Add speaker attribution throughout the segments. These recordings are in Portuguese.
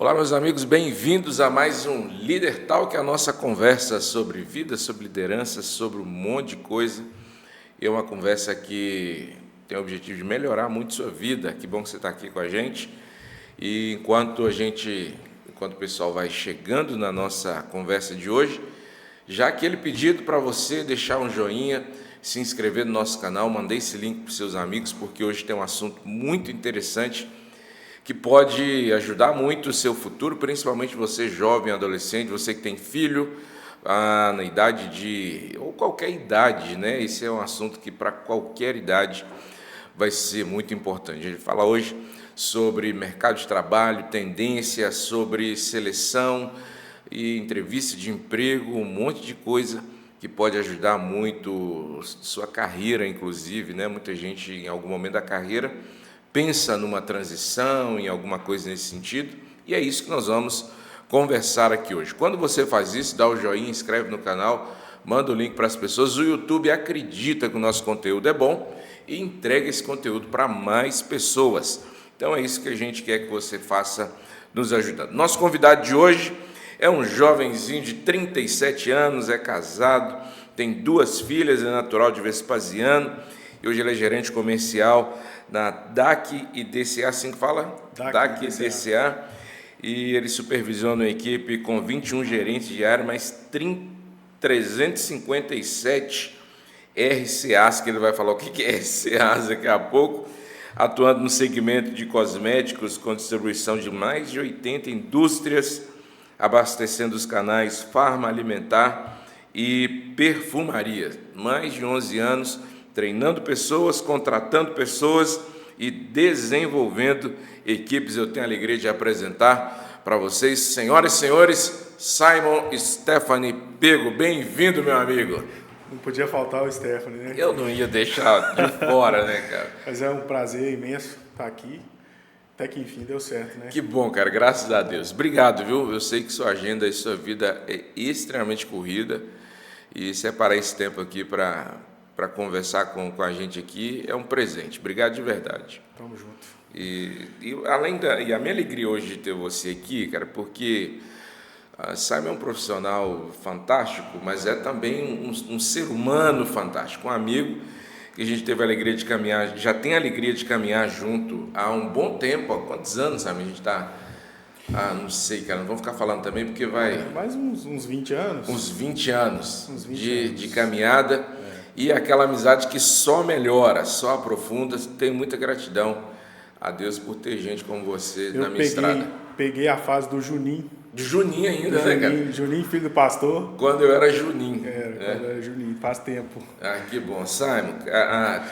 Speaker 1: Olá, meus amigos, bem-vindos a mais um Líder Talk, a nossa conversa sobre vida, sobre liderança, sobre um monte de coisa. É uma conversa que tem o objetivo de melhorar muito sua vida. Que bom que você está aqui com a gente. E enquanto o pessoal vai chegando na nossa conversa de hoje, já aquele pedido para você deixar um joinha, se inscrever no nosso canal, mandei esse link para os seus amigos, porque hoje tem um assunto muito interessante que pode ajudar muito o seu futuro, principalmente você jovem, adolescente, você que tem filho na idade ou qualquer idade, né? Esse é um assunto que para qualquer idade vai ser muito importante. A gente fala hoje sobre mercado de trabalho, tendências, sobre seleção e entrevista de emprego, um monte de coisa que pode ajudar muito sua carreira, inclusive, né? Muita gente em algum momento da carreira pensa numa transição, em alguma coisa nesse sentido, e é isso que nós vamos conversar aqui hoje. Quando você faz isso, dá o joinha, inscreve no canal, manda o link para as pessoas. O YouTube acredita que o nosso conteúdo é bom e entrega esse conteúdo para mais pessoas. Então é isso que a gente quer que você faça, nos ajudando. Nosso convidado de hoje é um jovenzinho de 37 anos, é casado, tem 2 filhas, é natural de Vespasiano, e hoje ele é gerente comercial na DAC e DCA, assim que fala? DAC e DCA, e ele supervisiona uma equipe com 21 gerentes de área, mais 357 RCAs, que ele vai falar o que é RCAs daqui a pouco, atuando no segmento de cosméticos, com distribuição de mais de 80 indústrias, abastecendo os canais farma, alimentar e perfumaria. Mais de 11 anos treinando pessoas, contratando pessoas e desenvolvendo equipes. Eu tenho a alegria de apresentar para vocês, senhoras e senhores, Simon Stephanie Pego. Bem-vindo, meu amigo.
Speaker 2: Não podia faltar o Stephanie, né?
Speaker 1: Eu não ia deixar de fora, né, cara?
Speaker 2: Mas é um prazer imenso estar aqui. Até que enfim deu certo, né?
Speaker 1: Que bom, cara, graças a Deus. Obrigado, viu? Eu sei que sua agenda e sua vida é extremamente corrida e separar esse tempo aqui para conversar com a gente aqui é um presente. Obrigado de verdade.
Speaker 2: Tamo junto.
Speaker 1: E a minha alegria hoje de ter você aqui, cara, porque Simon é um profissional fantástico, mas é também um ser humano fantástico, um amigo que a gente teve a alegria de caminhar, já tem a alegria de caminhar junto há um bom tempo. Há quantos anos, sabe? A gente está... não sei, cara, não vamos ficar falando também, porque vai...
Speaker 2: Mais uns 20 anos.
Speaker 1: Uns 20 anos
Speaker 2: Uns 20 anos.
Speaker 1: De caminhada, e aquela amizade que só melhora, só aprofunda. Tenho muita gratidão a Deus por ter gente como você na minha estrada.
Speaker 2: Peguei a fase do Juninho.
Speaker 1: De Juninho ainda, né, cara?
Speaker 2: Juninho, filho do pastor.
Speaker 1: Quando eu era Juninho.
Speaker 2: Quando eu era Juninho, faz tempo.
Speaker 1: Que bom. Simon,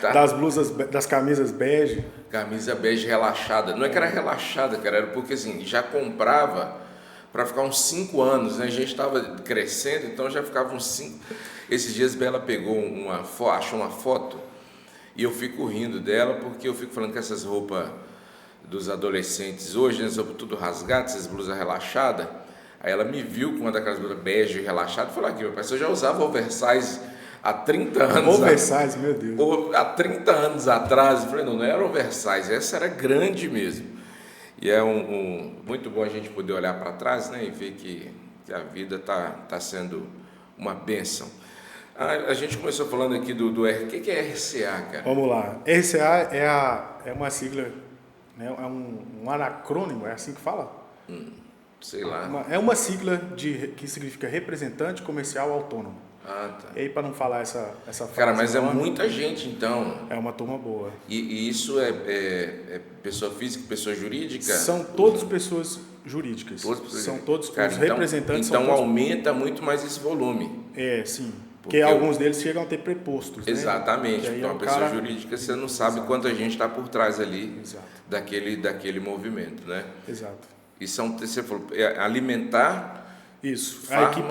Speaker 1: tá.
Speaker 2: Das blusas, das camisas bege.
Speaker 1: Camisa bege relaxada. Não é que era relaxada, cara, era porque assim, já comprava para ficar uns 5 anos, né? A gente estava crescendo, então já ficava uns 5. Esses dias Bela pegou achou uma foto e eu fico rindo dela, porque eu fico falando que essas roupas dos adolescentes hoje, né, tudo rasgado, essas blusas relaxadas. Aí ela me viu com uma daquelas blusas bege relaxada e falou: aqui, meu pai, eu já usava oversize há 30 anos.
Speaker 2: Oversize, meu Deus.
Speaker 1: Há 30 anos atrás. Eu falei: não era oversize, essa era grande mesmo. E é muito bom a gente poder olhar para trás, né, e ver que a vida tá sendo uma bênção. A gente começou falando aqui do R. O que é RCA, cara?
Speaker 2: Vamos lá. RCA é uma sigla, né, é um anacrônimo, é assim que fala?
Speaker 1: Sei lá.
Speaker 2: É uma sigla que significa representante comercial autônomo.
Speaker 1: Tá.
Speaker 2: E aí, para não falar essa frase...
Speaker 1: Cara, mas é muita gente, então.
Speaker 2: É uma turma boa.
Speaker 1: E isso é pessoa física, pessoa jurídica?
Speaker 2: São todas pessoas jurídicas. São todos
Speaker 1: cara,
Speaker 2: os representantes.
Speaker 1: Então aumenta muito mais esse volume.
Speaker 2: Sim. Porque alguns deles chegam a ter prepostos.
Speaker 1: Exatamente.
Speaker 2: Né?
Speaker 1: Então, uma pessoa jurídica, você não sabe quanta gente está por trás ali.
Speaker 2: Exato.
Speaker 1: daquele movimento, né?
Speaker 2: Exato.
Speaker 1: E você falou, alimentar...
Speaker 2: Isso.
Speaker 1: Farma.
Speaker 2: A equipe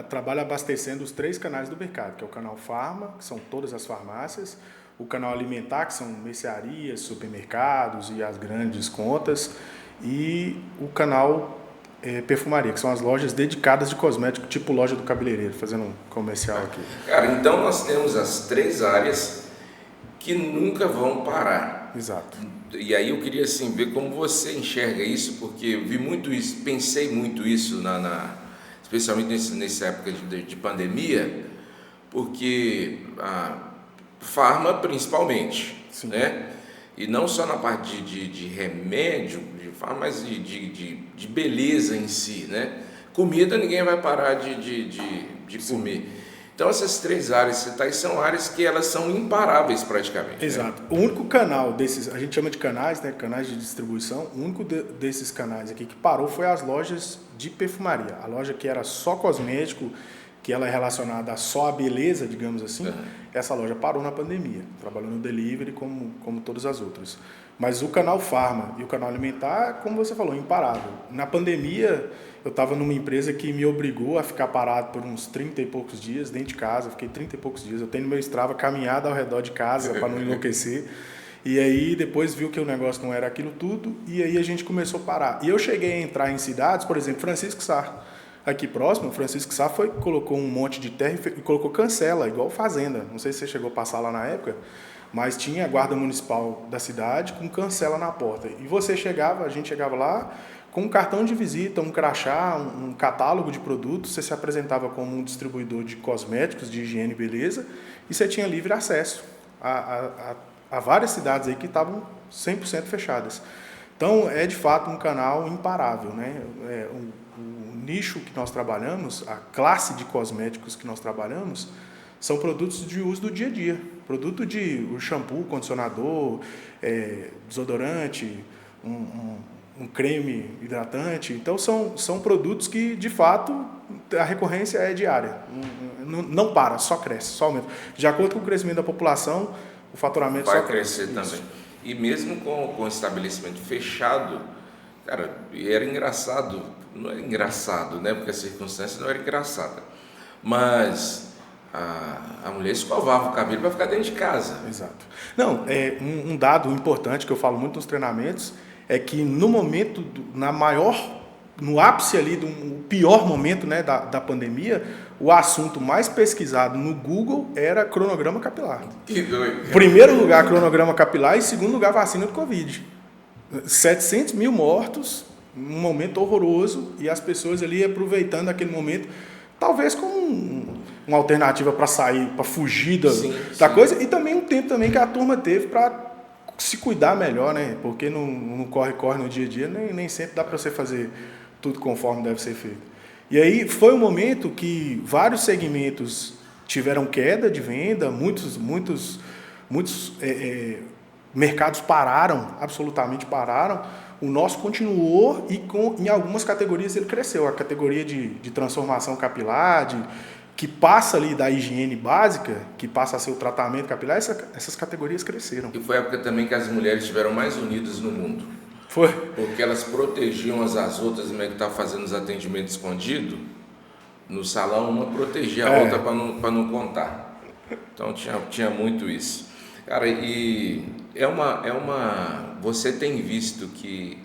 Speaker 2: trabalha abastecendo os 3 canais do mercado, que é o canal Farma, que são todas as farmácias, o canal Alimentar, que são mercearias, supermercados e as grandes contas, e o canal Perfumaria, que são as lojas dedicadas de cosmético, tipo loja do cabeleireiro, fazendo um comercial aqui.
Speaker 1: Cara, então nós temos as 3 áreas que nunca vão parar.
Speaker 2: Exato.
Speaker 1: E aí eu queria assim ver como você enxerga isso, porque eu vi muito isso, pensei muito isso especialmente nessa época de pandemia, porque a farma principalmente,
Speaker 2: Sim.
Speaker 1: né? E não só na parte de remédio, mas de beleza em si, né? Comida ninguém vai parar de comer. Então essas três áreas que você está aí são áreas que elas são imparáveis praticamente.
Speaker 2: Exato.
Speaker 1: Né?
Speaker 2: O único canal desses, a gente chama de canais, né? Canais de distribuição, o único desses canais aqui que parou foi as lojas de perfumaria. A loja que era só cosmético, que ela é relacionada só à beleza, digamos assim, essa loja parou na pandemia. Trabalhou no delivery como todas as outras. Mas o canal Farma e o canal Alimentar, como você falou, imparável. Na pandemia, eu estava numa empresa que me obrigou a ficar parado por uns 30 e poucos dias dentro de casa. Fiquei 30 e poucos dias. Eu tenho no meu Strava caminhada ao redor de casa para não enlouquecer. E aí depois viu que o negócio não era aquilo tudo e aí a gente começou a parar. E eu cheguei a entrar em cidades, por exemplo, Francisco Sá. Aqui próximo, Francisco Sá colocou um monte de terra e colocou cancela, igual fazenda. Não sei se você chegou a passar lá na época, mas tinha a guarda municipal da cidade com cancela na porta. E a gente chegava lá com um cartão de visita, um crachá, um catálogo de produtos, você se apresentava como um distribuidor de cosméticos, de higiene e beleza, e você tinha livre acesso a várias cidades aí que estavam 100% fechadas. Então, é de fato um canal imparável, né? O nicho que nós trabalhamos, a classe de cosméticos que nós trabalhamos, são produtos de uso do dia a dia. Produto de shampoo, condicionador, desodorante, um creme hidratante. Então, são produtos que, de fato, a recorrência é diária. Não para, só cresce, só aumenta. De acordo com o crescimento da população, o faturamento
Speaker 1: vai
Speaker 2: só cresce.
Speaker 1: Vai crescer também. E mesmo com o estabelecimento fechado, cara, e era engraçado, não era engraçado, né? Porque a circunstância não era engraçada. Mas a mulher escovava o cabelo para ficar dentro de casa.
Speaker 2: Exato. Não, um dado importante que eu falo muito nos treinamentos é que no momento, no ápice ali, do pior momento, né, da pandemia, o assunto mais pesquisado no Google era cronograma capilar.
Speaker 1: Que doido.
Speaker 2: Primeiro lugar, cronograma capilar, e segundo lugar, vacina do Covid. 700 mil mortos, um momento horroroso, e as pessoas ali aproveitando aquele momento, talvez como uma alternativa para sair, para fugir da coisa, e também um tempo também que a turma teve para se cuidar melhor, né? Porque não corre no dia a dia, nem sempre dá para você fazer tudo conforme deve ser feito. E aí foi um momento que vários segmentos tiveram queda de venda, muitos mercados pararam, absolutamente pararam. O nosso continuou e em algumas categorias ele cresceu. A categoria de transformação capilar, que passa ali da higiene básica, que passa a ser o tratamento capilar, essas categorias cresceram.
Speaker 1: E foi a época também que as mulheres estiveram mais unidas no mundo.
Speaker 2: Foi.
Speaker 1: Porque elas protegiam as outras, como é que estava fazendo os atendimentos escondidos. No salão, uma protegia a outra para não contar. Então tinha muito isso. Cara, e você tem visto que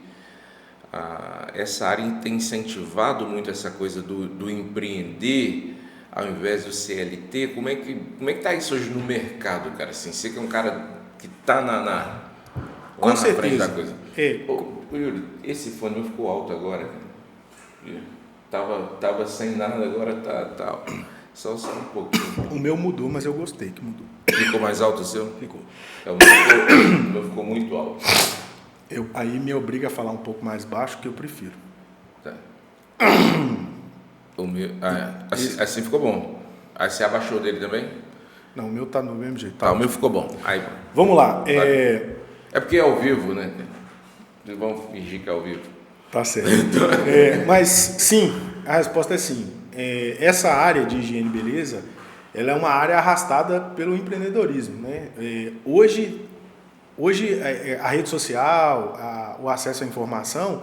Speaker 1: essa área tem incentivado muito essa coisa do empreender ao invés do CLT. Como é que está isso hoje no mercado, cara? Assim, você que é um cara que está lá
Speaker 2: com
Speaker 1: na
Speaker 2: certeza.
Speaker 1: Frente da coisa.
Speaker 2: Ô,
Speaker 1: Yuri, esse fone ficou alto agora, cara. Tava sem nada, agora tá só um pouquinho.
Speaker 2: O meu mudou, mas eu gostei que mudou.
Speaker 1: Ficou mais alto o seu?
Speaker 2: Ficou.
Speaker 1: O meu ficou muito alto.
Speaker 2: Aí me obriga a falar um pouco mais baixo, que eu prefiro.
Speaker 1: Tá. O meu, assim ficou bom. Aí você abaixou dele também?
Speaker 2: Não, o meu tá no mesmo jeito.
Speaker 1: Tá, o meu ficou bom. Aí,
Speaker 2: vamos lá.
Speaker 1: É porque é ao vivo, né? Eles vão fingir que é ao vivo.
Speaker 2: Tá certo. Mas sim, a resposta é sim. Essa área de higiene e beleza, ela é uma área arrastada pelo empreendedorismo, né? Hoje a rede social, o acesso à informação,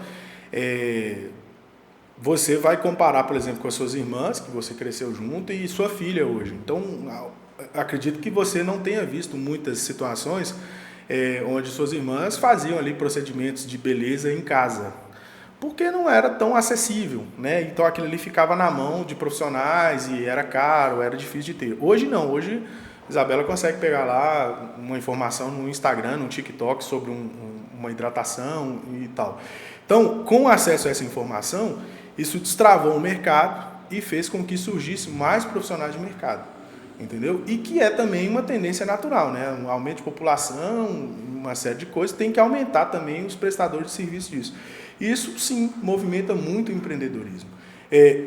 Speaker 2: você vai comparar, por exemplo, com as suas irmãs, que você cresceu junto, e sua filha hoje. Então, acredito que você não tenha visto muitas situações onde suas irmãs faziam ali procedimentos de beleza em casa, porque não era tão acessível, né? Então aquilo ali ficava na mão de profissionais e era caro, era difícil de ter. Hoje não, hoje Isabela consegue pegar lá uma informação no Instagram, no TikTok sobre uma hidratação e tal. Então, com acesso a essa informação, isso destravou o mercado e fez com que surgisse mais profissionais de mercado, entendeu? E que é também uma tendência natural, né? Um aumento de população, uma série de coisas, tem que aumentar também os prestadores de serviço disso. Isso, sim, movimenta muito o empreendedorismo.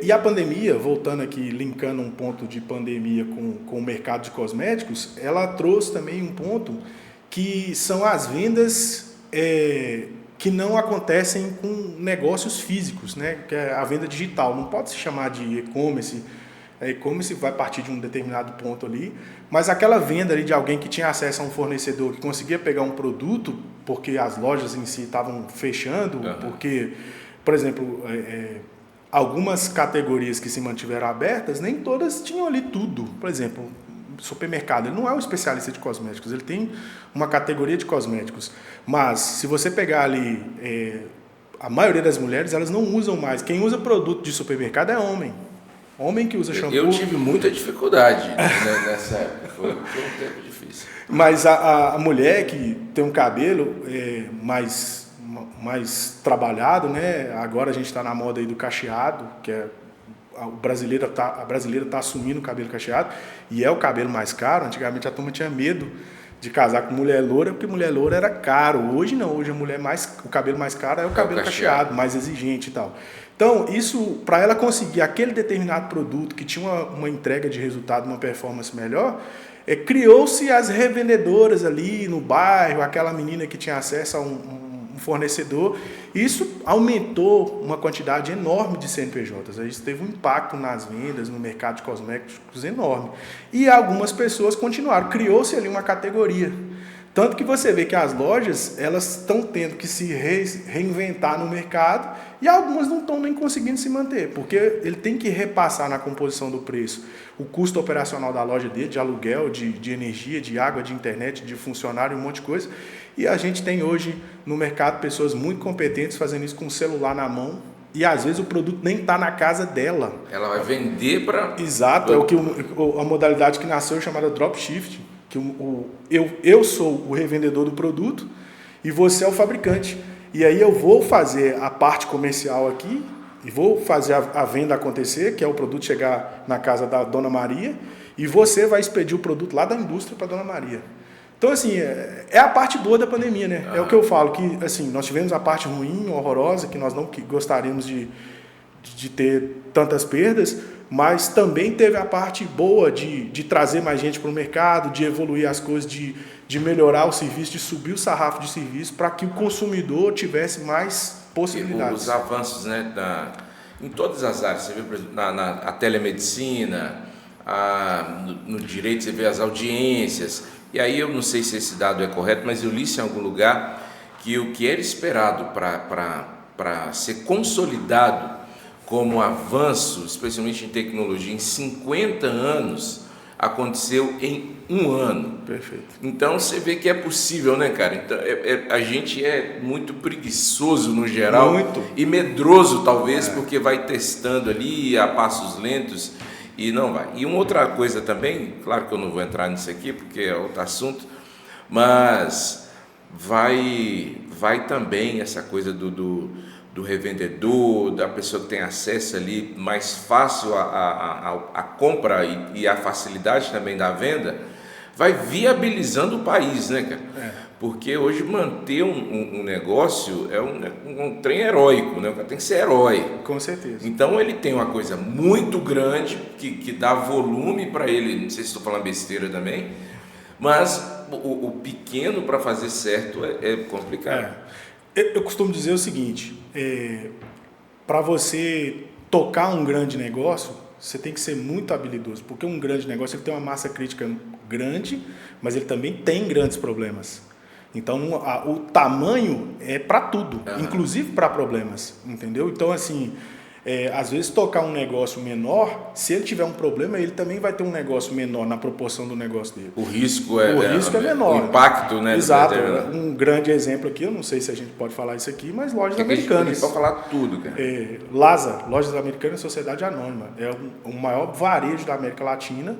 Speaker 2: E a pandemia, voltando aqui, linkando um ponto de pandemia com o mercado de cosméticos, ela trouxe também um ponto que são as vendas que não acontecem com negócios físicos, né? Que é a venda digital. Não pode se chamar de e-commerce. E-commerce vai partir de um determinado ponto ali, mas aquela venda ali de alguém que tinha acesso a um fornecedor que conseguia pegar um produto, porque as lojas em si estavam fechando, porque, por exemplo, algumas categorias que se mantiveram abertas, nem todas tinham ali tudo. Por exemplo, supermercado, ele não é um especialista de cosméticos, ele tem uma categoria de cosméticos, mas se você pegar ali, a maioria das mulheres, elas não usam mais. Quem usa produto de supermercado é homem. Homem que usa shampoo.
Speaker 1: Eu tive muita dificuldade nessa época, foi um tempo difícil.
Speaker 2: Mas a mulher que tem um cabelo mais trabalhado, né? Agora a gente está na moda aí do cacheado, que a brasileira tá assumindo o cabelo cacheado, e é o cabelo mais caro. Antigamente a turma tinha medo de casar com mulher loura, porque mulher loura era caro. Hoje não, hoje o cabelo mais caro é o cabelo cacheado, mais exigente e tal. Então, isso, para ela conseguir aquele determinado produto que tinha uma entrega de resultado, uma performance melhor, criou-se as revendedoras ali no bairro, aquela menina que tinha acesso a um fornecedor. Isso aumentou uma quantidade enorme de CNPJs. Isso teve um impacto nas vendas, no mercado de cosméticos enorme. E algumas pessoas continuaram. Criou-se ali uma categoria. Tanto que você vê que as lojas, elas estão tendo que se reinventar no mercado e algumas não estão nem conseguindo se manter, porque ele tem que repassar na composição do preço o custo operacional da loja dele, de aluguel, de energia, de água, de internet, de funcionário, um monte de coisa. E a gente tem hoje no mercado pessoas muito competentes fazendo isso com o celular na mão e às vezes o produto nem está na casa dela.
Speaker 1: Ela vai vender para...
Speaker 2: Exato, a modalidade que nasceu chamada dropshift. Que eu sou o revendedor do produto e você é o fabricante. E aí eu vou fazer a parte comercial aqui e vou fazer a venda acontecer, que é o produto chegar na casa da Dona Maria, e você vai expedir o produto lá da indústria para a Dona Maria. Então, assim, é a parte boa da pandemia, né? É o que eu falo, que assim, nós tivemos a parte ruim, horrorosa, que nós não gostaríamos de ter tantas perdas, mas também teve a parte boa de trazer mais gente para o mercado, de evoluir as coisas, de melhorar o serviço, de subir o sarrafo de serviço para que o consumidor tivesse mais possibilidades.
Speaker 1: Os avanços, né, em todas as áreas, você vê, por exemplo, a telemedicina, no direito você vê as audiências, e aí eu não sei se esse dado é correto, mas eu li isso em algum lugar, que o que era esperado para ser consolidado como avanço, especialmente em tecnologia, em 50 anos, aconteceu em 1 ano.
Speaker 2: Perfeito.
Speaker 1: Então, você vê que é possível, né, cara? Então, a gente é muito preguiçoso no geral.
Speaker 2: Muito.
Speaker 1: E medroso, talvez, porque vai testando ali a passos lentos e não vai. E uma outra coisa também, claro que eu não vou entrar nisso aqui, porque é outro assunto, mas vai também essa coisa do revendedor, da pessoa que tem acesso ali mais fácil à compra e a facilidade também da venda, vai viabilizando o país, né, cara? Porque hoje manter um negócio é um trem heróico, né? O cara tem que ser herói.
Speaker 2: Com certeza.
Speaker 1: Então ele tem uma coisa muito grande que dá volume para ele, não sei se estou falando besteira também, mas o pequeno para fazer certo é complicado.
Speaker 2: Eu costumo dizer o seguinte, para você tocar um grande negócio, você tem que ser muito habilidoso, porque um grande negócio ele tem uma massa crítica grande, mas ele também tem grandes problemas. Então, o tamanho é para tudo, inclusive para problemas, entendeu? Então, assim, às vezes tocar um negócio menor, se ele tiver um problema, ele também vai ter um negócio menor na proporção do negócio dele.
Speaker 1: O risco é
Speaker 2: menor.
Speaker 1: O impacto, né?
Speaker 2: Exato. Um grande exemplo aqui, eu não sei se a gente pode falar isso aqui, mas lojas americanas. A gente
Speaker 1: pode falar tudo, cara.
Speaker 2: LASA, Lojas Americanas Sociedade Anônima, é o maior varejo da América Latina,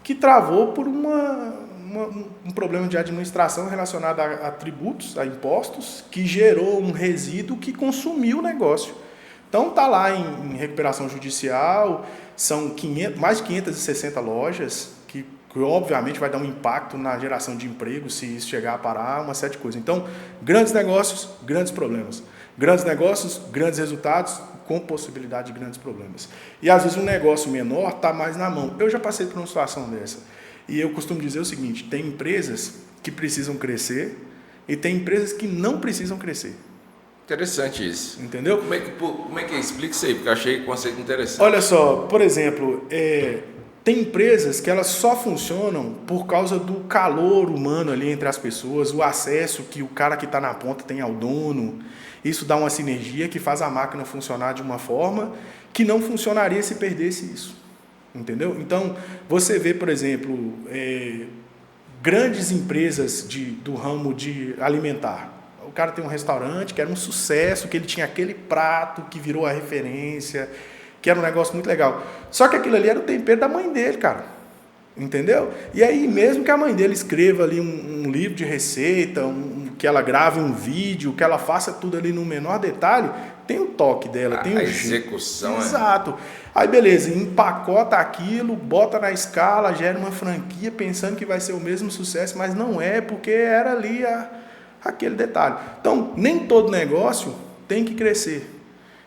Speaker 2: que travou por um problema de administração relacionado a tributos, a impostos, que gerou um resíduo que consumiu o negócio. Então está lá em recuperação judicial, são mais de 560 lojas, que obviamente vai dar um impacto na geração de emprego se isso chegar a parar, uma série de coisas. Então, grandes negócios, grandes problemas. Grandes negócios, grandes resultados, com possibilidade de grandes problemas. E às vezes um negócio menor está mais na mão. Eu já passei por uma situação dessa. E eu costumo dizer o seguinte, tem empresas que precisam crescer e tem empresas que não precisam crescer.
Speaker 1: Interessante isso.
Speaker 2: Entendeu?
Speaker 1: Como é que explica isso aí? Porque eu achei o conceito interessante.
Speaker 2: Olha só, por exemplo, tem empresas que elas só funcionam por causa do calor humano ali entre as pessoas, o acesso que o cara que está na ponta tem ao dono. Isso dá uma sinergia que faz a máquina funcionar de uma forma que não funcionaria se perdesse isso. Entendeu? Então, você vê, por exemplo, grandes empresas do ramo de alimentar. O cara tem um restaurante que era um sucesso, que ele tinha aquele prato que virou a referência, que era um negócio muito legal. Só que aquilo ali era o tempero da mãe dele, cara. Entendeu? E aí, mesmo que a mãe dele escreva ali um livro de receita, que ela grave um vídeo, que ela faça tudo ali no menor detalhe, tem o toque dela, tem
Speaker 1: a execução.
Speaker 2: Exato. Aí, beleza, empacota aquilo, bota na escala, gera uma franquia pensando que vai ser o mesmo sucesso, mas não é, porque era ali aquele detalhe. Então, nem todo negócio tem que crescer.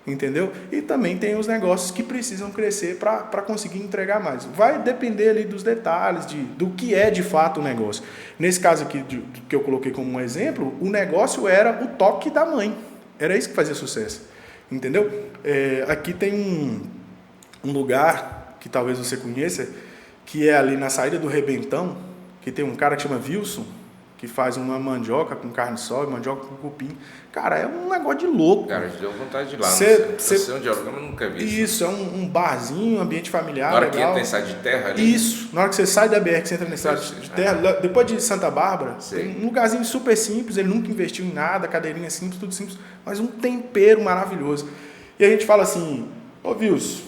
Speaker 2: Entendeu? E também tem os negócios que precisam crescer para conseguir entregar mais. Vai depender ali dos detalhes, do que é de fato o negócio. Nesse caso aqui, que eu coloquei como um exemplo, o negócio era o toque da mãe. Era isso que fazia sucesso. Entendeu? Aqui tem um lugar que talvez você conheça, que é ali na saída do Rebentão, que tem um cara que chama Wilson, que faz uma mandioca com carne de sol e mandioca com cupim. Cara, é um negócio de louco.
Speaker 1: Cara, deu vontade de ir lá. Eu sei onde é, eu nunca vi isso.
Speaker 2: Isso, é um barzinho, um ambiente familiar.
Speaker 1: Na hora
Speaker 2: legal.
Speaker 1: que entra em estrada de terra ali?
Speaker 2: Isso, na hora que você sai da BR, que você entra na estrada de terra, depois de Santa Bárbara, tem um lugarzinho super simples, ele nunca investiu em nada, cadeirinha simples, tudo simples, mas um tempero maravilhoso. E a gente fala assim, ô Wilson,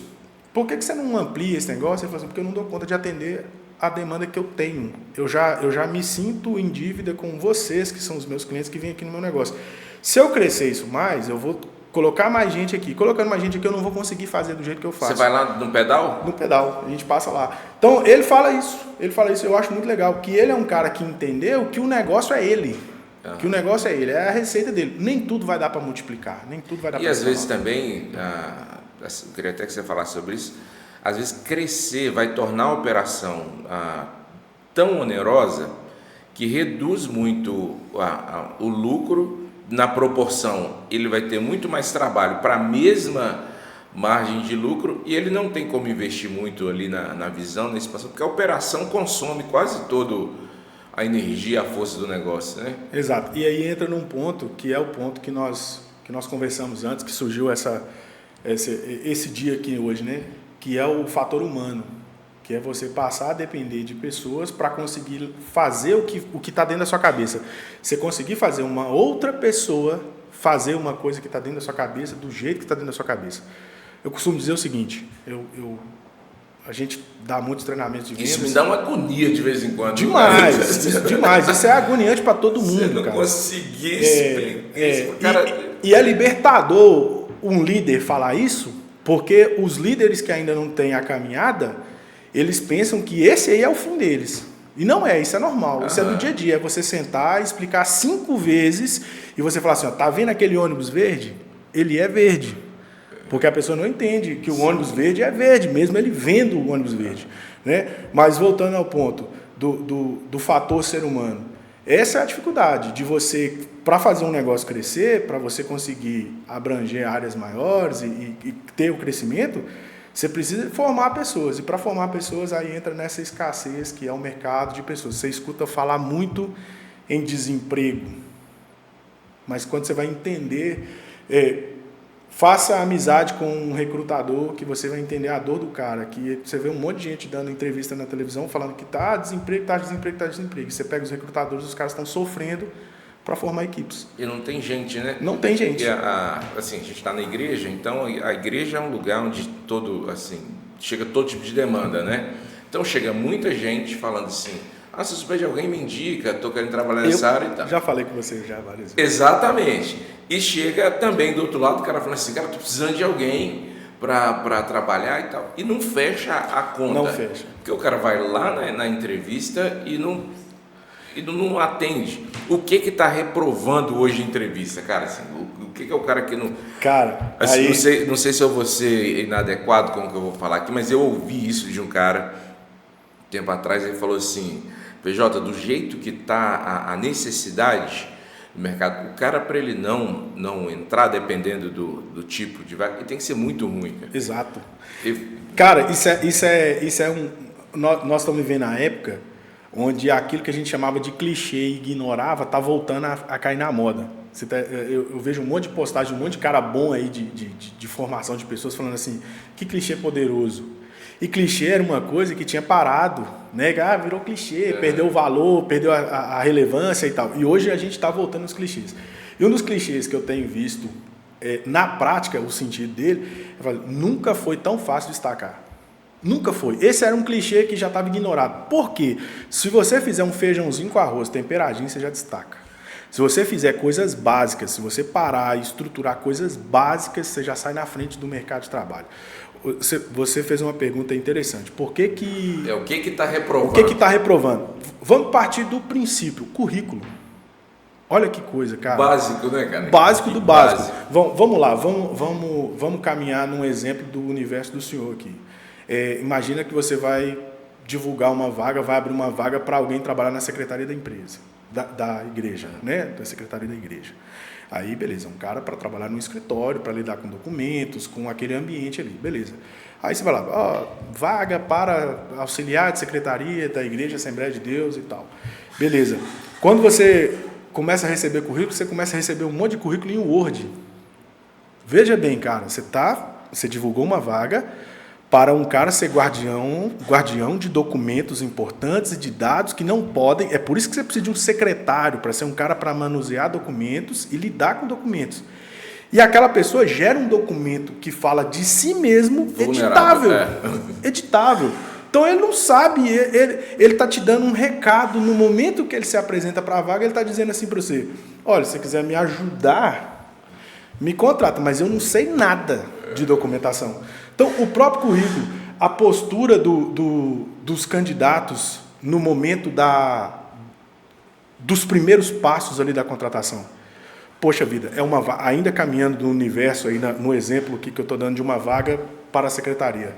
Speaker 2: por que você não amplia esse negócio? Ele fala assim, porque eu não dou conta de atender a demanda que eu tenho. Eu já me sinto em dívida com vocês, que são os meus clientes que vêm aqui no meu negócio. Se eu crescer isso mais, eu vou colocar mais gente aqui. Colocando mais gente aqui, eu não vou conseguir fazer do jeito que eu faço.
Speaker 1: Você vai lá no pedal?
Speaker 2: No pedal, a gente passa lá. Então, ele fala isso, eu acho muito legal, que ele é um cara que entendeu que o negócio é ele. Que o negócio é ele, é a receita dele. Nem tudo vai dar para multiplicar, nem tudo vai dar para...
Speaker 1: E às vezes também, eu queria até que você falasse sobre isso, às vezes crescer vai tornar a operação tão onerosa que reduz muito o lucro. Na proporção, ele vai ter muito mais trabalho para a mesma margem de lucro e ele não tem como investir muito ali na visão, na expansão, porque a operação consome quase todo a energia, a força do negócio, né?
Speaker 2: Exato. E aí entra num ponto que é o ponto que nós conversamos antes, que surgiu esse dia aqui hoje, né? Que é o fator humano, que é você passar a depender de pessoas para conseguir fazer o que está dentro da sua cabeça. Você conseguir fazer uma outra pessoa fazer uma coisa que está dentro da sua cabeça, do jeito que está dentro da sua cabeça. Eu costumo dizer o seguinte, a gente dá muitos treinamentos de vendas.
Speaker 1: Isso me dá uma agonia de vez em quando.
Speaker 2: Demais. Isso é agoniante para todo mundo, cara. Você
Speaker 1: não conseguir explicar.
Speaker 2: E é libertador um líder falar isso, porque os líderes que ainda não têm a caminhada, eles pensam que esse aí é o fim deles. E não é, isso é normal. Isso é do dia a dia. É você sentar e explicar 5 vezes e você falar assim, ó, tá vendo aquele ônibus verde? Ele é verde. Porque a pessoa não entende que o ônibus verde é verde, mesmo ele vendo o ônibus verde. Né? Mas voltando ao ponto do fator ser humano. Essa é a dificuldade de você, para fazer um negócio crescer, para você conseguir abranger áreas maiores e ter o crescimento, você precisa formar pessoas, e para formar pessoas aí entra nessa escassez que é o mercado de pessoas. Você escuta falar muito em desemprego, mas quando você vai entender, faça amizade com um recrutador que você vai entender a dor do cara, que você vê um monte de gente dando entrevista na televisão falando que tá desemprego. Você pega os recrutadores, os caras estão sofrendo para formar equipes.
Speaker 1: E não tem gente, né?
Speaker 2: Não tem gente.
Speaker 1: E assim, a gente está na igreja, então a igreja é um lugar onde chega todo tipo de demanda, né? Então chega muita gente falando assim, se você pede alguém, me indica, estou querendo trabalhar nessa área e tal.
Speaker 2: Já falei com você já várias vezes.
Speaker 1: Exatamente. E chega também do outro lado, o cara falando assim, cara, estou precisando de alguém para trabalhar e tal. E não fecha a conta.
Speaker 2: Não fecha.
Speaker 1: Porque o cara vai lá na entrevista e não atende. O que está reprovando hoje em entrevista, cara? Assim, o que é o cara que não...
Speaker 2: Cara,
Speaker 1: assim, não sei se eu vou ser inadequado com o que eu vou falar aqui, mas eu ouvi isso de um cara, tempo atrás, ele falou assim, PJ, do jeito que está a necessidade do mercado, o cara, para ele não entrar, dependendo do tipo de vaga, ele tem que ser muito ruim. Cara.
Speaker 2: Exato. Cara, isso é um... Nós estamos vivendo na época onde aquilo que a gente chamava de clichê e ignorava está voltando a cair na moda. Eu vejo um monte de postagem, um monte de cara bom aí de formação de pessoas falando assim, que clichê poderoso. E clichê era uma coisa que tinha parado, né? Virou clichê, perdeu o valor, perdeu a relevância e tal. E hoje a gente está voltando aos clichês. E um dos clichês que eu tenho visto, na prática, o sentido dele, nunca foi tão fácil destacar. Nunca foi. Esse era um clichê que já estava ignorado. Por quê? Se você fizer um feijãozinho com arroz temperadinho, você já destaca. Se você fizer coisas básicas, se você parar e estruturar coisas básicas, você já sai na frente do mercado de trabalho. Você fez uma pergunta interessante. Por que que...
Speaker 1: o que está reprovando?
Speaker 2: O que está reprovando? Vamos partir do princípio, currículo. Olha que coisa, cara.
Speaker 1: Básico, né, cara?
Speaker 2: Básico do básico. Vamos lá, vamos caminhar num exemplo do universo do senhor aqui. Imagina que você vai divulgar uma vaga, vai abrir uma vaga para alguém trabalhar na secretaria da empresa, da igreja, né? Da secretaria da igreja. Aí, beleza, um cara para trabalhar no escritório, para lidar com documentos, com aquele ambiente ali, beleza. Aí você vai lá, vaga para auxiliar de secretaria da igreja, Assembleia de Deus e tal. Beleza. Quando você começa a receber currículo, você começa a receber um monte de currículo em Word. Veja bem, cara, você divulgou uma vaga para um cara ser guardião de documentos importantes e de dados que não podem... É por isso que você precisa de um secretário, para ser um cara para manusear documentos e lidar com documentos. E aquela pessoa gera um documento que fala de si mesmo, editável. Editável. Então ele não sabe, ele está te dando um recado no momento que ele se apresenta para a vaga, ele está dizendo assim para você, olha, se você quiser me ajudar, me contrata, mas eu não sei nada de documentação. Então, o próprio currículo, a postura dos candidatos no momento dos primeiros passos ali da contratação. Poxa vida, ainda caminhando no universo, aí no exemplo aqui que eu estou dando de uma vaga para a secretaria.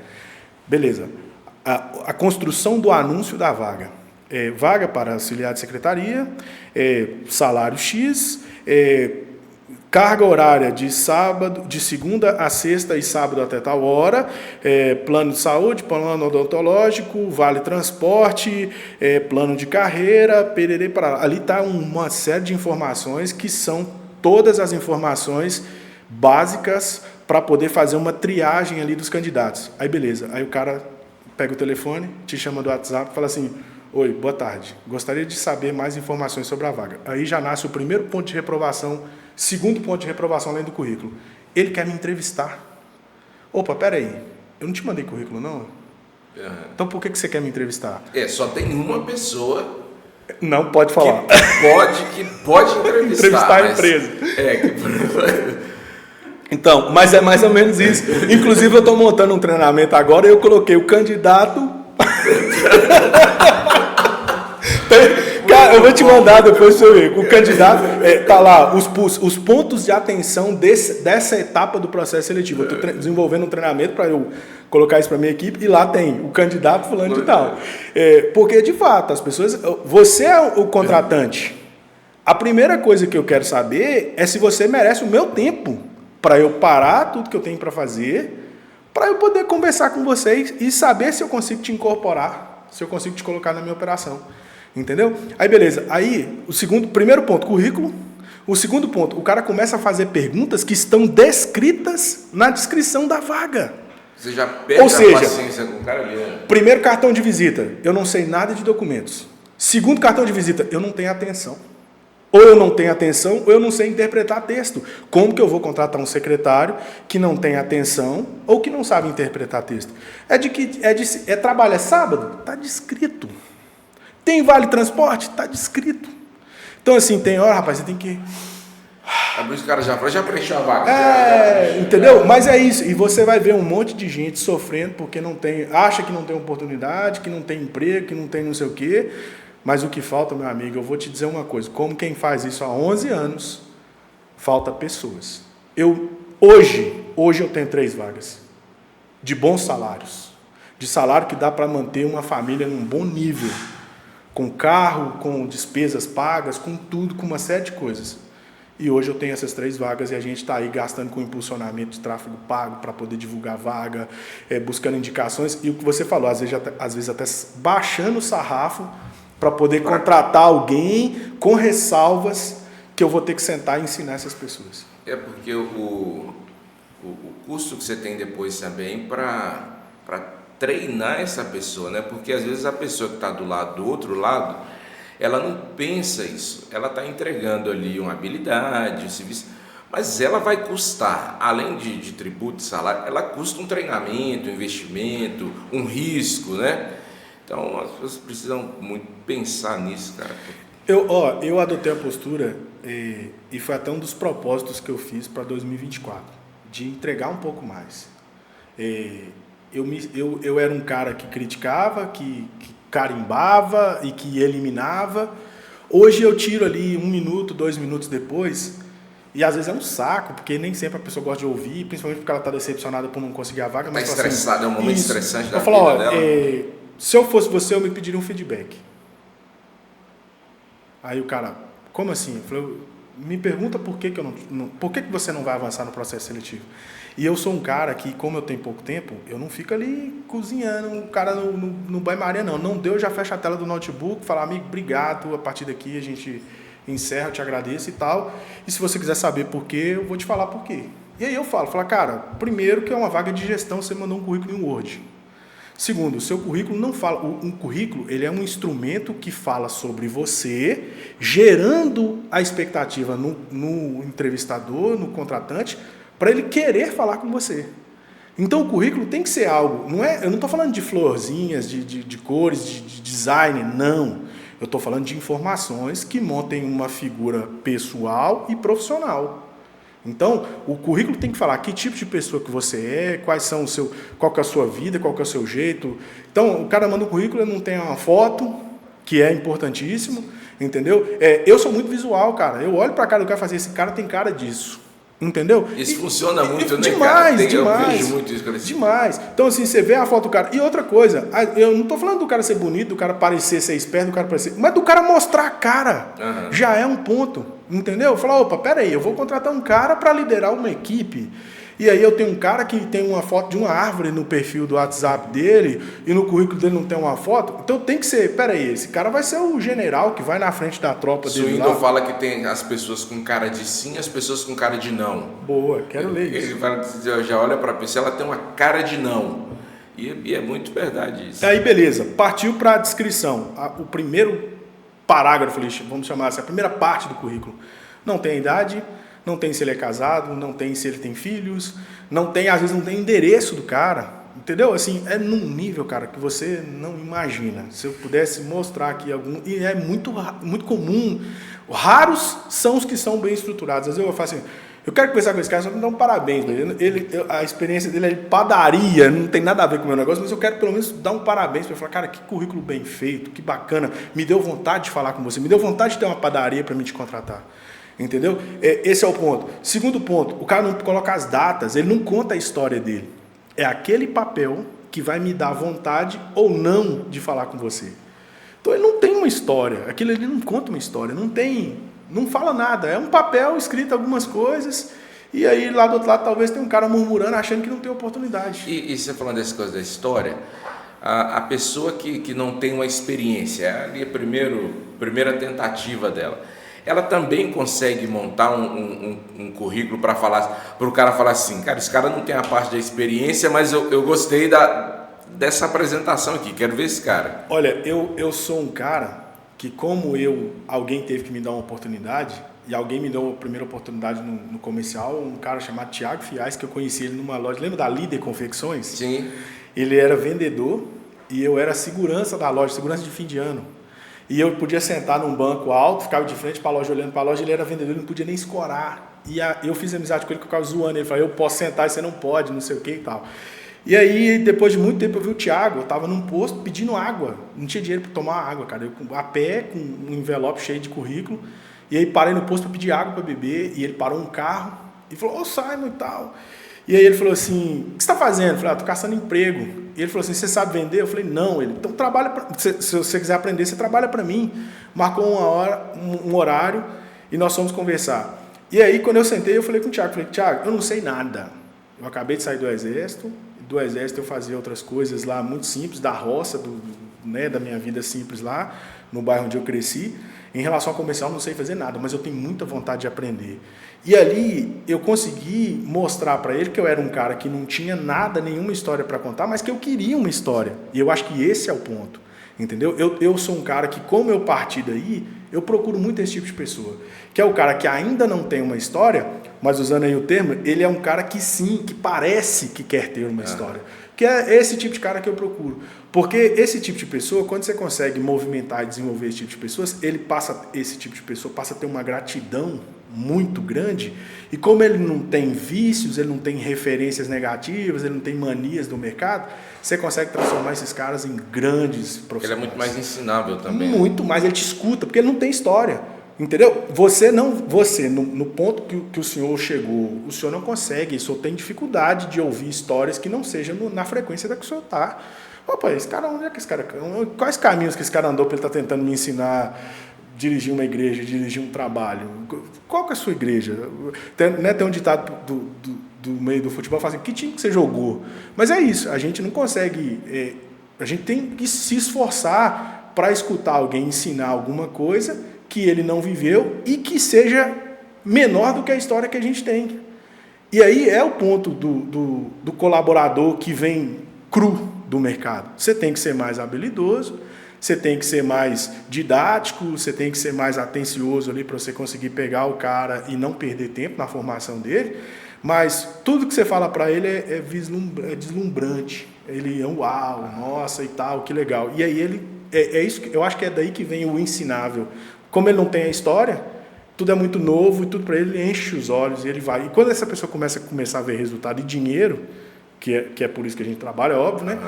Speaker 2: Beleza. A construção do anúncio da vaga. Vaga para auxiliar de secretaria, salário X, carga horária de segunda a sexta e sábado até tal hora, plano de saúde, plano odontológico, vale transporte, plano de carreira, pererê para lá. Ali está uma série de informações que são todas as informações básicas para poder fazer uma triagem ali dos candidatos. Aí beleza, aí o cara pega o telefone, te chama do WhatsApp e fala assim, oi, boa tarde, gostaria de saber mais informações sobre a vaga. Aí já nasce o primeiro ponto de reprovação, segundo ponto de reprovação além do currículo. Ele quer me entrevistar. Opa, peraí, eu não te mandei currículo, não? Então por que você quer me entrevistar?
Speaker 1: Só tem uma pessoa...
Speaker 2: Não pode falar.
Speaker 1: Que pode entrevistar.
Speaker 2: Entrevistar a empresa. Então, mas é mais ou menos isso. Inclusive eu estou montando um treinamento agora e eu coloquei o candidato... Cara, eu vou te mandar depois pra você ver. O candidato, tá lá, os pontos de atenção dessa etapa do processo seletivo. Eu estou desenvolvendo um treinamento para eu colocar isso para minha equipe e lá tem o candidato fulano de tal. Porque, de fato, as pessoas... Você é o contratante. A primeira coisa que eu quero saber é se você merece o meu tempo para eu parar tudo que eu tenho para fazer, para eu poder conversar com vocês e saber se eu consigo te incorporar, se eu consigo te colocar na minha operação. Entendeu? Aí, beleza. Aí, primeiro ponto, currículo. O segundo ponto, o cara começa a fazer perguntas que estão descritas na descrição da vaga.
Speaker 1: Você já perde a paciência com o cara ali, né?
Speaker 2: Primeiro cartão de visita, eu não sei nada de documentos. Segundo cartão de visita, eu não tenho atenção. Ou eu não tenho atenção, ou eu não sei interpretar texto. Como que eu vou contratar um secretário que não tem atenção ou que não sabe interpretar texto? Trabalho é sábado? Está descrito. Tem vale transporte? Está descrito. Então, assim, tem hora, rapaz, você tem que...
Speaker 1: Por isso o cara já preencheu a vaga.
Speaker 2: Entendeu? Mas é isso. E você vai ver um monte de gente sofrendo porque acha que não tem oportunidade, que não tem emprego, que não tem não sei o quê. Mas o que falta, meu amigo, eu vou te dizer uma coisa. Como quem faz isso há 11 anos, falta pessoas. Hoje eu tenho 3 vagas. De bons salários. De salário que dá para manter uma família num bom nível. Com carro, com despesas pagas, com tudo, com uma série de coisas. E hoje eu tenho essas 3 vagas e a gente está aí gastando com impulsionamento de tráfego pago para poder divulgar vaga, buscando indicações. E o que você falou, às vezes até baixando o sarrafo para poder contratar alguém com ressalvas que eu vou ter que sentar e ensinar essas pessoas.
Speaker 1: É porque o custo que você tem depois também para treinar essa pessoa, né? Porque às vezes a pessoa que está do outro lado, ela não pensa isso, ela está entregando ali uma habilidade, um serviço, mas ela vai custar, além de tributo, salário, ela custa um treinamento, um investimento, um risco, né? Então as pessoas precisam muito pensar nisso, cara.
Speaker 2: Eu adotei a postura e foi até um dos propósitos que eu fiz para 2024, de entregar um pouco mais. Eu era um cara que criticava, que carimbava e que eliminava. Hoje eu tiro ali 1 minuto, 2 minutos depois, e às vezes é um saco, porque nem sempre a pessoa gosta de ouvir, principalmente porque ela está decepcionada por não conseguir a vaga.
Speaker 1: Está estressada, é um momento estressante da vida
Speaker 2: dela. Se eu fosse você, eu me pediria um feedback. Aí o cara, como assim? Eu falei, me pergunta por que você não vai avançar no processo seletivo. E eu sou um cara que, como eu tenho pouco tempo, eu não fico ali cozinhando o cara no banho-maria, não. Não deu, eu já fecho a tela do notebook, falo, amigo, obrigado, a partir daqui a gente encerra, eu te agradeço e tal. E se você quiser saber por quê, eu vou te falar por quê. E aí eu falo, cara, primeiro que é uma vaga de gestão, você mandou um currículo em Word. Segundo, o seu currículo não fala... Um currículo, ele é um instrumento que fala sobre você, gerando a expectativa no entrevistador, no contratante, para ele querer falar com você. Então, o currículo tem que ser algo... eu não estou falando de florzinhas, de cores, de design, não. Eu estou falando de informações que montem uma figura pessoal e profissional. Então, o currículo tem que falar que tipo de pessoa que você é, qual que é a sua vida, qual que é o seu jeito. Então, o cara manda um currículo, não tem uma foto, que é importantíssimo, entendeu? Eu sou muito visual, cara. Eu olho para a cara do cara e falo assim, esse cara tem cara disso. Entendeu?
Speaker 1: Isso funciona muito, né,
Speaker 2: demais,
Speaker 1: cara?
Speaker 2: Demais.
Speaker 1: Eu vejo muito isso.
Speaker 2: Demais. Então, assim, você vê a foto do cara. E outra coisa, eu não estou falando do cara ser bonito, do cara parecer ser esperto, do cara parecer... Mas do cara mostrar a cara. Uhum. Já é um ponto. Entendeu? Falar, opa, peraí, eu vou contratar um cara para liderar uma equipe. E aí eu tenho um cara que tem uma foto de uma árvore no perfil do WhatsApp dele e no currículo dele não tem uma foto. Então tem que ser, peraí, esse cara vai ser o general que vai na frente da tropa dele lá.
Speaker 1: Swindon fala que tem as pessoas com cara de sim, as pessoas com cara de não.
Speaker 2: Boa, quero ler isso.
Speaker 1: Ele fala, já olha para a pessoa, ela tem uma cara de não. E é muito verdade isso.
Speaker 2: Aí beleza, partiu para a descrição. O primeiro parágrafo, vamos chamar assim, a primeira parte do currículo. Não tem idade, não tem se ele é casado, não tem se ele tem filhos, às vezes não tem endereço do cara, entendeu? Assim, é num nível, cara, que você não imagina. Se eu pudesse mostrar aqui e é muito, muito comum, raros são os que são bem estruturados. Às vezes eu falo assim, eu quero conversar com esse cara, só me dá um parabéns. A experiência dele é de padaria, não tem nada a ver com o meu negócio, mas eu quero pelo menos dar um parabéns para ele falar, cara, que currículo bem feito, que bacana, me deu vontade de falar com você, me deu vontade de ter uma padaria para mim te contratar. Entendeu? Esse é o ponto. Segundo ponto, o cara não coloca as datas, ele não conta a história dele. É aquele papel que vai me dar vontade ou não de falar com você. Então ele não tem uma história, aquilo ele não conta uma história, não fala nada, é um papel escrito algumas coisas, e aí lá do outro lado talvez tenha um cara murmurando, achando que não tem oportunidade.
Speaker 1: E você falando dessas coisas da história, a pessoa que não tem uma experiência, é ali a primeira tentativa dela, ela também consegue montar um currículo para o cara falar assim, cara, esse cara não tem a parte da experiência, mas eu gostei dessa apresentação aqui, quero ver esse cara.
Speaker 2: Olha, eu sou um cara que como alguém teve que me dar uma oportunidade, e alguém me deu a primeira oportunidade no comercial, um cara chamado Thiago Fiais, que eu conheci ele numa loja, lembra da Líder Confecções?
Speaker 1: Sim.
Speaker 2: Ele era vendedor e eu era segurança da loja, segurança de fim de ano. E eu podia sentar num banco alto, ficava de frente para a loja, olhando para a loja, ele era vendedor, ele não podia nem escorar. E eu fiz amizade com ele, que eu ficava zoando, ele falou, eu posso sentar e você não pode, não sei o que e tal. E aí, depois de muito tempo, eu vi o Thiago, eu estava num posto pedindo água, não tinha dinheiro para tomar água, cara, eu a pé, com um envelope cheio de currículo, e aí parei no posto para pedir água para beber, e ele parou um carro, e falou, ô Simon e tal. E aí ele falou assim, o que você está fazendo? Eu falei, tô caçando emprego. E ele falou assim, você sabe vender? Eu falei, não. Ele, então trabalha, se você quiser aprender, você trabalha para mim. Marcou um horário, e nós fomos conversar. E aí, quando eu sentei, eu falei com o Thiago, Thiago, eu não sei nada. Eu acabei de sair do exército eu fazia outras coisas lá muito simples, da roça, da minha vida simples lá, no bairro onde eu cresci. Em relação ao comercial, não sei fazer nada, mas eu tenho muita vontade de aprender. E ali eu consegui mostrar para ele que eu era um cara que não tinha nada, nenhuma história para contar, mas que eu queria uma história. E eu acho que esse é o ponto, entendeu? Eu sou um cara que, como eu parti daí, eu procuro muito esse tipo de pessoa, que é o cara que ainda não tem uma história, mas usando aí o termo, ele é um cara que sim, que parece que quer ter uma história. Que é esse tipo de cara que eu procuro. Porque esse tipo de pessoa, quando você consegue movimentar e desenvolver esse tipo de pessoas, esse tipo de pessoa passa a ter uma gratidão muito grande, e como ele não tem vícios, ele não tem referências negativas, ele não tem manias do mercado, você consegue transformar esses caras em grandes profissionais.
Speaker 1: Ele é muito mais ensinável também.
Speaker 2: Muito mais, ele te escuta, porque ele não tem história. Entendeu? Você no ponto que o senhor chegou, o senhor não consegue, o senhor tem dificuldade de ouvir histórias que não sejam na frequência da que o senhor está. Opa, esse cara, onde é que esse cara... Quais caminhos que esse cara andou para ele estar tentando me ensinar a dirigir uma igreja, dirigir um trabalho? Qual que é a sua igreja? Tem um ditado do meio do futebol, fala assim, que time que você jogou? Mas é isso, a gente não consegue... a gente tem que se esforçar para escutar alguém ensinar alguma coisa que ele não viveu e que seja menor do que a história que a gente tem. E aí é o ponto do colaborador que vem cru do mercado. Você tem que ser mais habilidoso, você tem que ser mais didático, você tem que ser mais atencioso ali para você conseguir pegar o cara e não perder tempo na formação dele, mas tudo que você fala para ele é deslumbrante. Ele é uau, nossa e tal, que legal. E aí ele isso, eu acho que é daí que vem o ensinável. Como ele não tem a história, tudo é muito novo e tudo para ele enche os olhos e ele vai. E quando essa pessoa começa a ver resultado e dinheiro, que é por isso que a gente trabalha, é óbvio, né?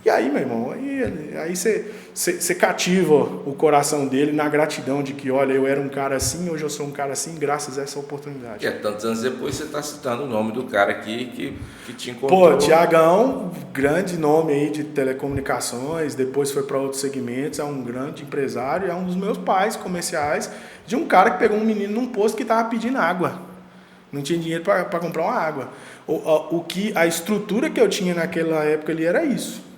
Speaker 2: E aí, meu irmão, aí você cativa o coração dele na gratidão de que, olha, eu era um cara assim, hoje eu sou um cara assim, graças a essa oportunidade.
Speaker 1: Tantos anos depois você está citando o nome do cara aqui que te encontrou.
Speaker 2: Pô, Tiagão, grande nome aí de telecomunicações, depois foi para outros segmentos, é um grande empresário, é um dos meus pais comerciais, de um cara que pegou um menino num posto que estava pedindo água. Não tinha dinheiro para comprar uma água. A estrutura que eu tinha naquela época ali era isso.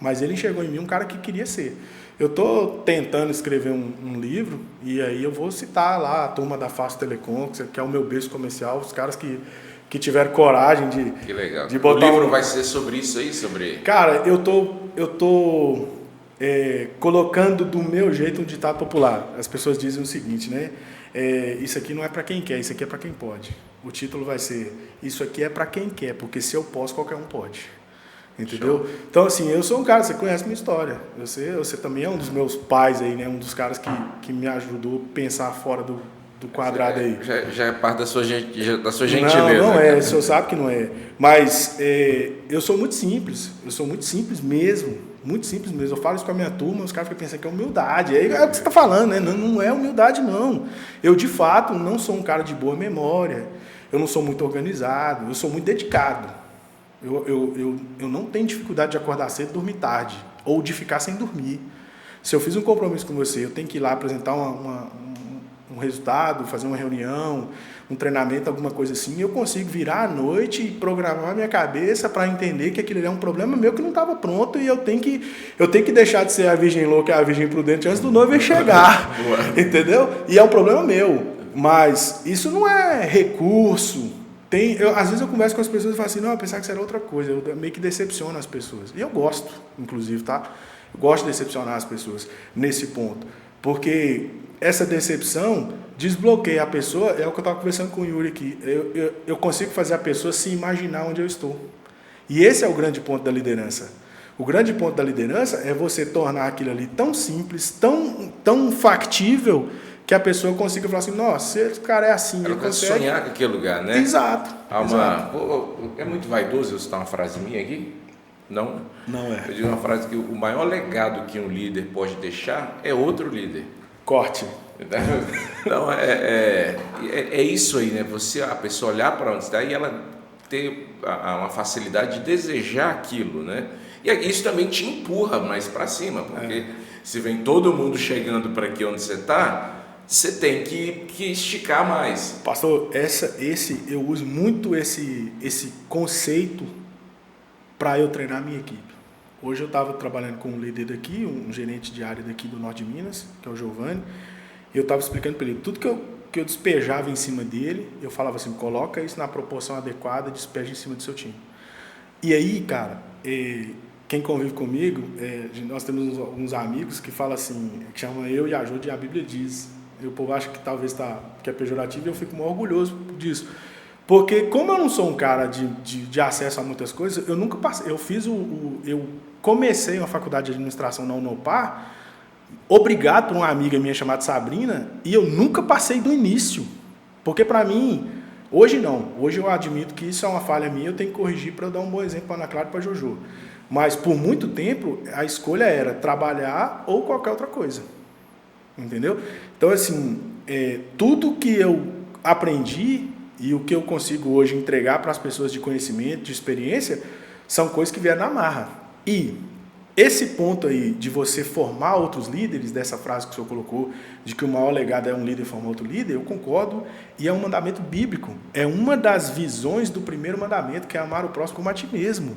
Speaker 2: Mas ele enxergou em mim um cara que queria ser. Eu estou tentando escrever um livro, e aí eu vou citar lá a turma da Fácil Telecom, que é o meu berço comercial, os caras que tiveram coragem de...
Speaker 1: Que legal.
Speaker 2: De botar
Speaker 1: o livro vai ser sobre isso aí?
Speaker 2: Cara, eu tô colocando do meu jeito um ditado popular. As pessoas dizem o seguinte, né? Isso aqui não é para quem quer, isso aqui é para quem pode. O título vai ser, isso aqui é para quem quer, porque se eu posso, qualquer um pode. Entendeu? Show. Então, assim, eu sou um cara, você conhece minha história. Você também é um dos meus pais aí, né? Um dos caras que me ajudou a pensar fora do quadrado aí.
Speaker 1: Já é parte da sua gentileza.
Speaker 2: Não é, o senhor sabe que não é. Mas eu sou muito simples. Eu sou muito simples mesmo. Muito simples mesmo. Eu falo isso com a minha turma, os caras ficam pensando que é humildade. É o que você está falando, né? Não é humildade, não. Eu, de fato, não sou um cara de boa memória. Eu não sou muito organizado. Eu sou muito dedicado. Eu não tenho dificuldade de acordar cedo e dormir tarde, ou de ficar sem dormir. Se eu fiz um compromisso com você, eu tenho que ir lá apresentar um resultado, fazer uma reunião, um treinamento, alguma coisa assim, eu consigo virar à noite e programar minha cabeça para entender que aquilo é um problema meu que não estava pronto e eu tenho que deixar de ser a virgem louca e a virgem prudente antes do noivo chegar, entendeu? E é um problema meu, mas isso não é recurso. Às vezes eu converso com as pessoas e falo assim, não, eu pensava que isso era outra coisa, eu meio que decepciono as pessoas. E eu gosto, inclusive, tá? Eu gosto de decepcionar as pessoas nesse ponto. Porque essa decepção desbloqueia a pessoa, é o que eu estava conversando com o Yuri aqui, eu consigo fazer a pessoa se imaginar onde eu estou. E esse é o grande ponto da liderança. O grande ponto da liderança é você tornar aquilo ali tão simples, tão factível, que a pessoa consiga falar assim, nossa, esse cara é assim,
Speaker 1: ele consegue sonhar com aquele lugar, né?
Speaker 2: Exato.
Speaker 1: É muito vaidoso eu citar uma frase minha aqui? Não?
Speaker 2: Não é.
Speaker 1: Eu digo uma frase que o maior legado que um líder pode deixar é outro líder.
Speaker 2: Corte.
Speaker 1: Não, é isso aí, né? A pessoa olhar para onde está e ela ter uma facilidade de desejar aquilo, né? E isso também te empurra mais para cima, porque se vem todo mundo chegando para aqui onde você está, você tem que esticar mais.
Speaker 2: Pastor, eu uso muito esse conceito para eu treinar a minha equipe. Hoje eu estava trabalhando com um líder daqui, um gerente de área daqui do Norte de Minas, que é o Giovanni, e eu estava explicando para ele tudo que eu despejava em cima dele, eu falava assim, coloca isso na proporção adequada, despeja em cima do seu time. E aí, cara, quem convive comigo, nós temos alguns amigos que falam assim, que chamam eu e a Jô de A Bíblia Diz. E o povo acha que talvez que é pejorativo, e eu fico muito orgulhoso disso. Porque como eu não sou um cara de acesso a muitas coisas, eu nunca passei. Eu comecei uma faculdade de administração na Unopar, obrigado por uma amiga minha chamada Sabrina, e eu nunca passei do início. Porque para mim, hoje não. Hoje eu admito que isso é uma falha minha, eu tenho que corrigir para dar um bom exemplo para a Ana Clara e para a Jojo. Mas por muito tempo a escolha era trabalhar ou qualquer outra coisa. Entendeu? Então, assim, tudo que eu aprendi e o que eu consigo hoje entregar para as pessoas de conhecimento, de experiência, são coisas que vieram na marra. E esse ponto aí de você formar outros líderes, dessa frase que o senhor colocou, de que o maior legado é um líder formar outro líder, eu concordo, e é um mandamento bíblico. É uma das visões do primeiro mandamento, que é amar o próximo como a ti mesmo.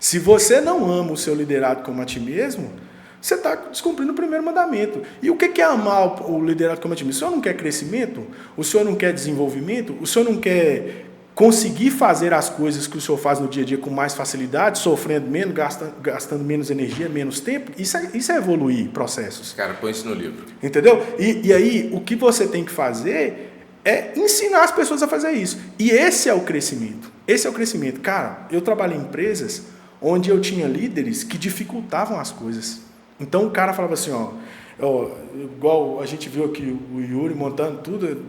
Speaker 2: Se você não ama o seu liderado como a ti mesmo, você está descumprindo o primeiro mandamento. E o que é amar o liderado como a ti mesmo? O senhor não quer crescimento? O senhor não quer desenvolvimento? O senhor não quer conseguir fazer as coisas que o senhor faz no dia a dia com mais facilidade, sofrendo menos, gastando menos energia, menos tempo? Isso é evoluir processos.
Speaker 1: Cara, põe isso no livro.
Speaker 2: Entendeu? E aí, o que você tem que fazer é ensinar as pessoas a fazer isso. E esse é o crescimento. Esse é o crescimento. Cara, eu trabalhei em empresas onde eu tinha líderes que dificultavam as coisas. Então o cara falava assim, igual a gente viu aqui o Yuri montando tudo,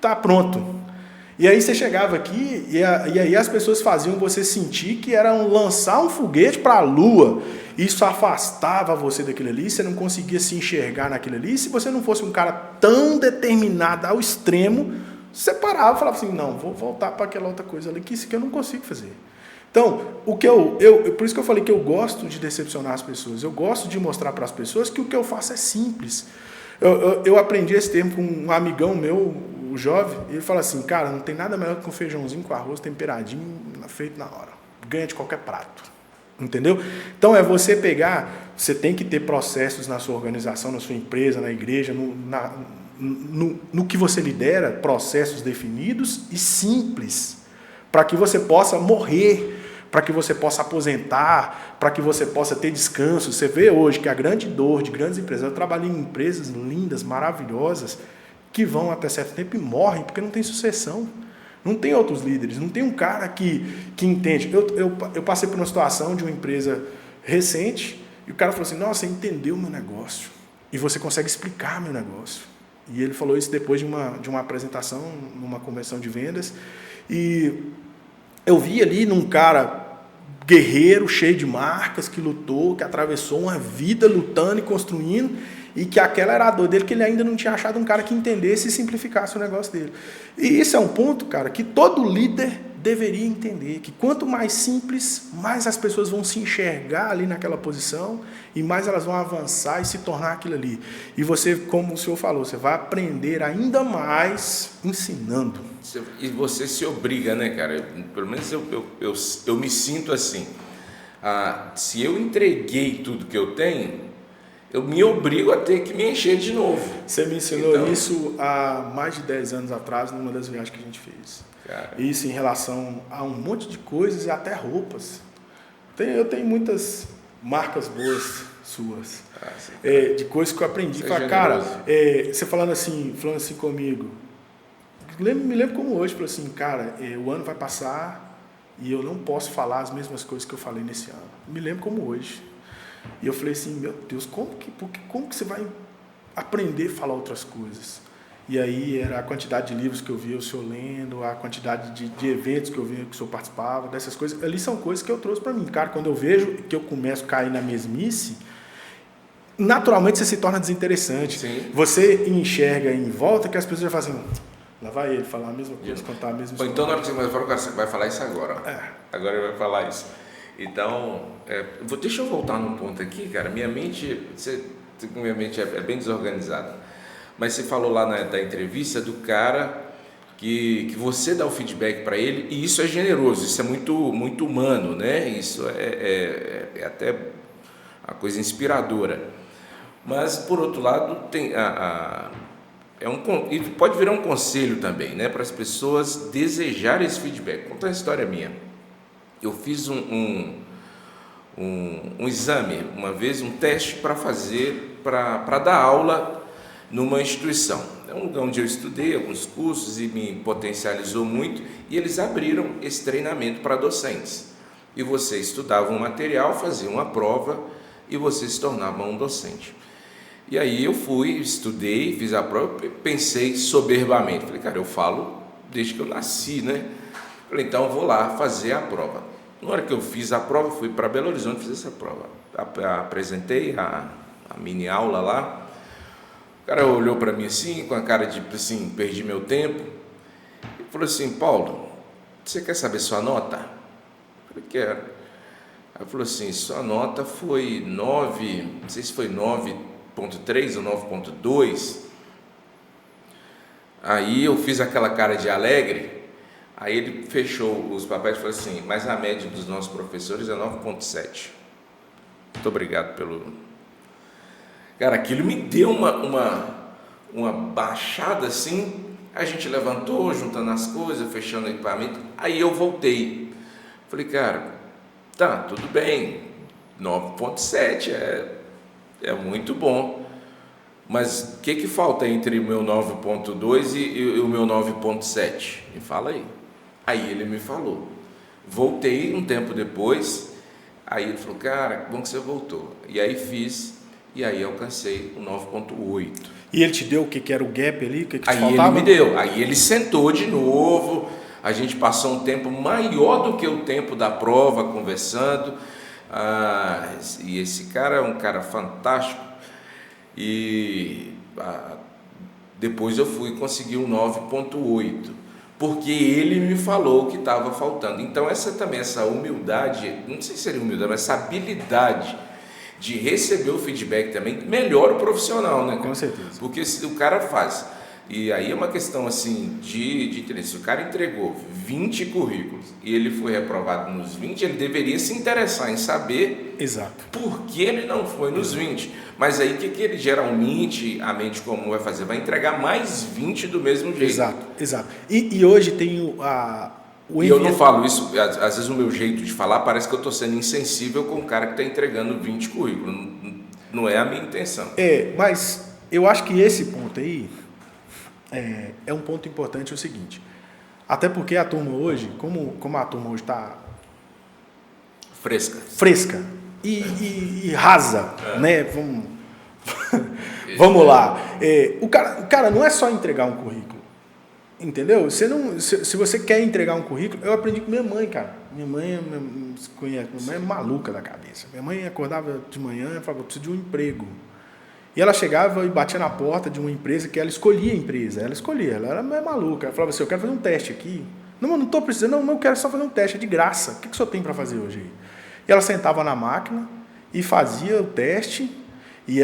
Speaker 2: tá pronto. E aí você chegava aqui e aí as pessoas faziam você sentir que era lançar um foguete para a Lua. Isso afastava você daquilo ali, você não conseguia se enxergar naquilo ali. Se você não fosse um cara tão determinado ao extremo, você parava e falava assim, não, vou voltar para aquela outra coisa ali, que isso que eu não consigo fazer. Então, por isso que eu falei que eu gosto de decepcionar as pessoas. Eu gosto de mostrar para as pessoas que o que eu faço é simples. Eu aprendi esse termo com um amigão meu, o jovem, e ele fala assim, cara, não tem nada melhor que um feijãozinho com arroz temperadinho, feito na hora. Ganha de qualquer prato. Entendeu? Então, você você tem que ter processos na sua organização, na sua empresa, na igreja, no que você lidera, processos definidos e simples, para que você possa morrer, para que você possa aposentar, para que você possa ter descanso. Você vê hoje que a grande dor de grandes empresas, eu trabalhei em empresas lindas, maravilhosas, que vão até certo tempo e morrem porque não tem sucessão. Não tem outros líderes, não tem um cara que entende. Eu passei por uma situação de uma empresa recente e o cara falou assim, nossa, você entendeu meu negócio e você consegue explicar meu negócio. E ele falou isso depois de uma apresentação numa convenção de vendas. E eu vi ali num cara guerreiro, cheio de marcas, que lutou, que atravessou uma vida lutando e construindo, e que aquela era a dor dele, que ele ainda não tinha achado um cara que entendesse e simplificasse o negócio dele. E isso é um ponto, cara, que todo líder deveria entender, que quanto mais simples, mais as pessoas vão se enxergar ali naquela posição, e mais elas vão avançar e se tornar aquilo ali. E você, como o senhor falou, você vai aprender ainda mais ensinando.
Speaker 1: E você se obriga, né, cara? Pelo menos eu me sinto assim. Se eu entreguei tudo que eu tenho, eu me obrigo a ter que me encher de novo.
Speaker 2: Você me ensinou isso há mais de 10 anos atrás, numa das viagens que a gente fez. Cara. Isso em relação a um monte de coisas e até roupas. Eu tenho muitas marcas boas suas. de coisas que eu aprendi. Fala, cara, você falando assim comigo, me lembro como hoje, falou assim, cara, o ano vai passar e eu não posso falar as mesmas coisas que eu falei nesse ano. Me lembro como hoje. E eu falei assim, meu Deus, como que você vai aprender a falar outras coisas? E aí era a quantidade de livros que eu via o senhor lendo, a quantidade de eventos que eu via que o senhor participava, dessas coisas. Ali são coisas que eu trouxe para mim. Cara, quando eu vejo que eu começo a cair na mesmice, naturalmente você se torna desinteressante.
Speaker 1: Sim.
Speaker 2: Você enxerga em volta que as pessoas já fazem, lá vai ele falar a mesma coisa, contar a mesma história.
Speaker 1: Então na hora que você vai falar, você vai falar isso agora. Agora ele vai falar isso. Então, deixa eu voltar num ponto aqui, cara. Minha mente é bem desorganizada. Mas você falou lá da entrevista do cara que você dá o feedback para ele, e isso é generoso, isso é muito, muito humano, né? Isso é até uma coisa inspiradora. Mas, por outro lado, tem e pode virar um conselho também, né? Para as pessoas desejarem esse feedback. Vou contar uma história minha. Eu fiz um exame, uma vez, um teste para fazer, para dar aula numa instituição. É um lugar onde eu estudei alguns cursos e me potencializou muito, e eles abriram esse treinamento para docentes. E você estudava um material, fazia uma prova e você se tornava um docente. E aí eu fui, estudei, fiz a prova, pensei soberbamente. Falei, cara, eu falo desde que eu nasci, né? Falei, então eu vou lá fazer a prova. Na hora que eu fiz a prova, fui para Belo Horizonte, fiz essa prova. Apresentei a mini aula lá. O cara olhou para mim assim, com a cara de assim, perdi meu tempo, e falou assim, Paulo, você quer saber sua nota? Eu falei, quero. Aí falou assim, sua nota foi 9, não sei se foi 9.3 ou 9.2. Aí eu fiz aquela cara de alegre, aí ele fechou os papéis e falou assim, mas a média dos nossos professores é 9.7. Muito obrigado pelo... Cara, aquilo me deu uma baixada assim, a gente levantou, juntando as coisas, fechando o equipamento, aí eu voltei. Falei, cara, tá, tudo bem, 9.7 é muito bom, mas o que falta entre o meu 9.2 e o meu 9.7? Me fala aí. Aí ele me falou. Voltei um tempo depois, aí ele falou, cara, bom que você voltou. E aí fiz... E aí alcancei o 9.8.
Speaker 2: E ele te deu o que era o gap ali? O que te
Speaker 1: aí
Speaker 2: faltava?
Speaker 1: Ele me deu. Aí ele sentou de novo. A gente passou um tempo maior do que o tempo da prova, conversando. E esse cara é um cara fantástico. E depois eu fui conseguir um 9.8. Porque ele me falou que estava faltando. Então essa humildade, não sei se seria humildade, mas essa habilidade de receber o feedback também melhora o profissional, né?
Speaker 2: Com certeza.
Speaker 1: Porque se o cara faz, e aí é uma questão assim de interesse, se o cara entregou 20 currículos e ele foi reprovado nos 20, ele deveria se interessar em saber por que ele não foi nos 20. Mas aí o que ele geralmente, a mente comum vai fazer? Vai entregar mais 20 do mesmo jeito.
Speaker 2: Exato. E hoje tem
Speaker 1: E eu não falo isso, às vezes o meu jeito de falar parece que eu estou sendo insensível com o cara que está entregando 20 currículos. Não é a minha intenção.
Speaker 2: Mas eu acho que esse ponto aí é um ponto importante, é o seguinte. Até porque a turma hoje, como a turma hoje está fresca e rasa, né? Vamos lá. O cara não é só entregar um currículo. Entendeu? Se você quer entregar um currículo, eu aprendi com minha mãe, cara. Minha mãe é maluca da cabeça. Minha mãe acordava de manhã e falava, eu preciso de um emprego. E ela chegava e batia na porta de uma empresa que ela escolhia a empresa. Ela era maluca. Ela falava assim, eu quero fazer um teste aqui. Não estou precisando, não, eu quero só fazer um teste, é de graça. O que o senhor tem para fazer hoje aí? E ela sentava na máquina e fazia o teste. E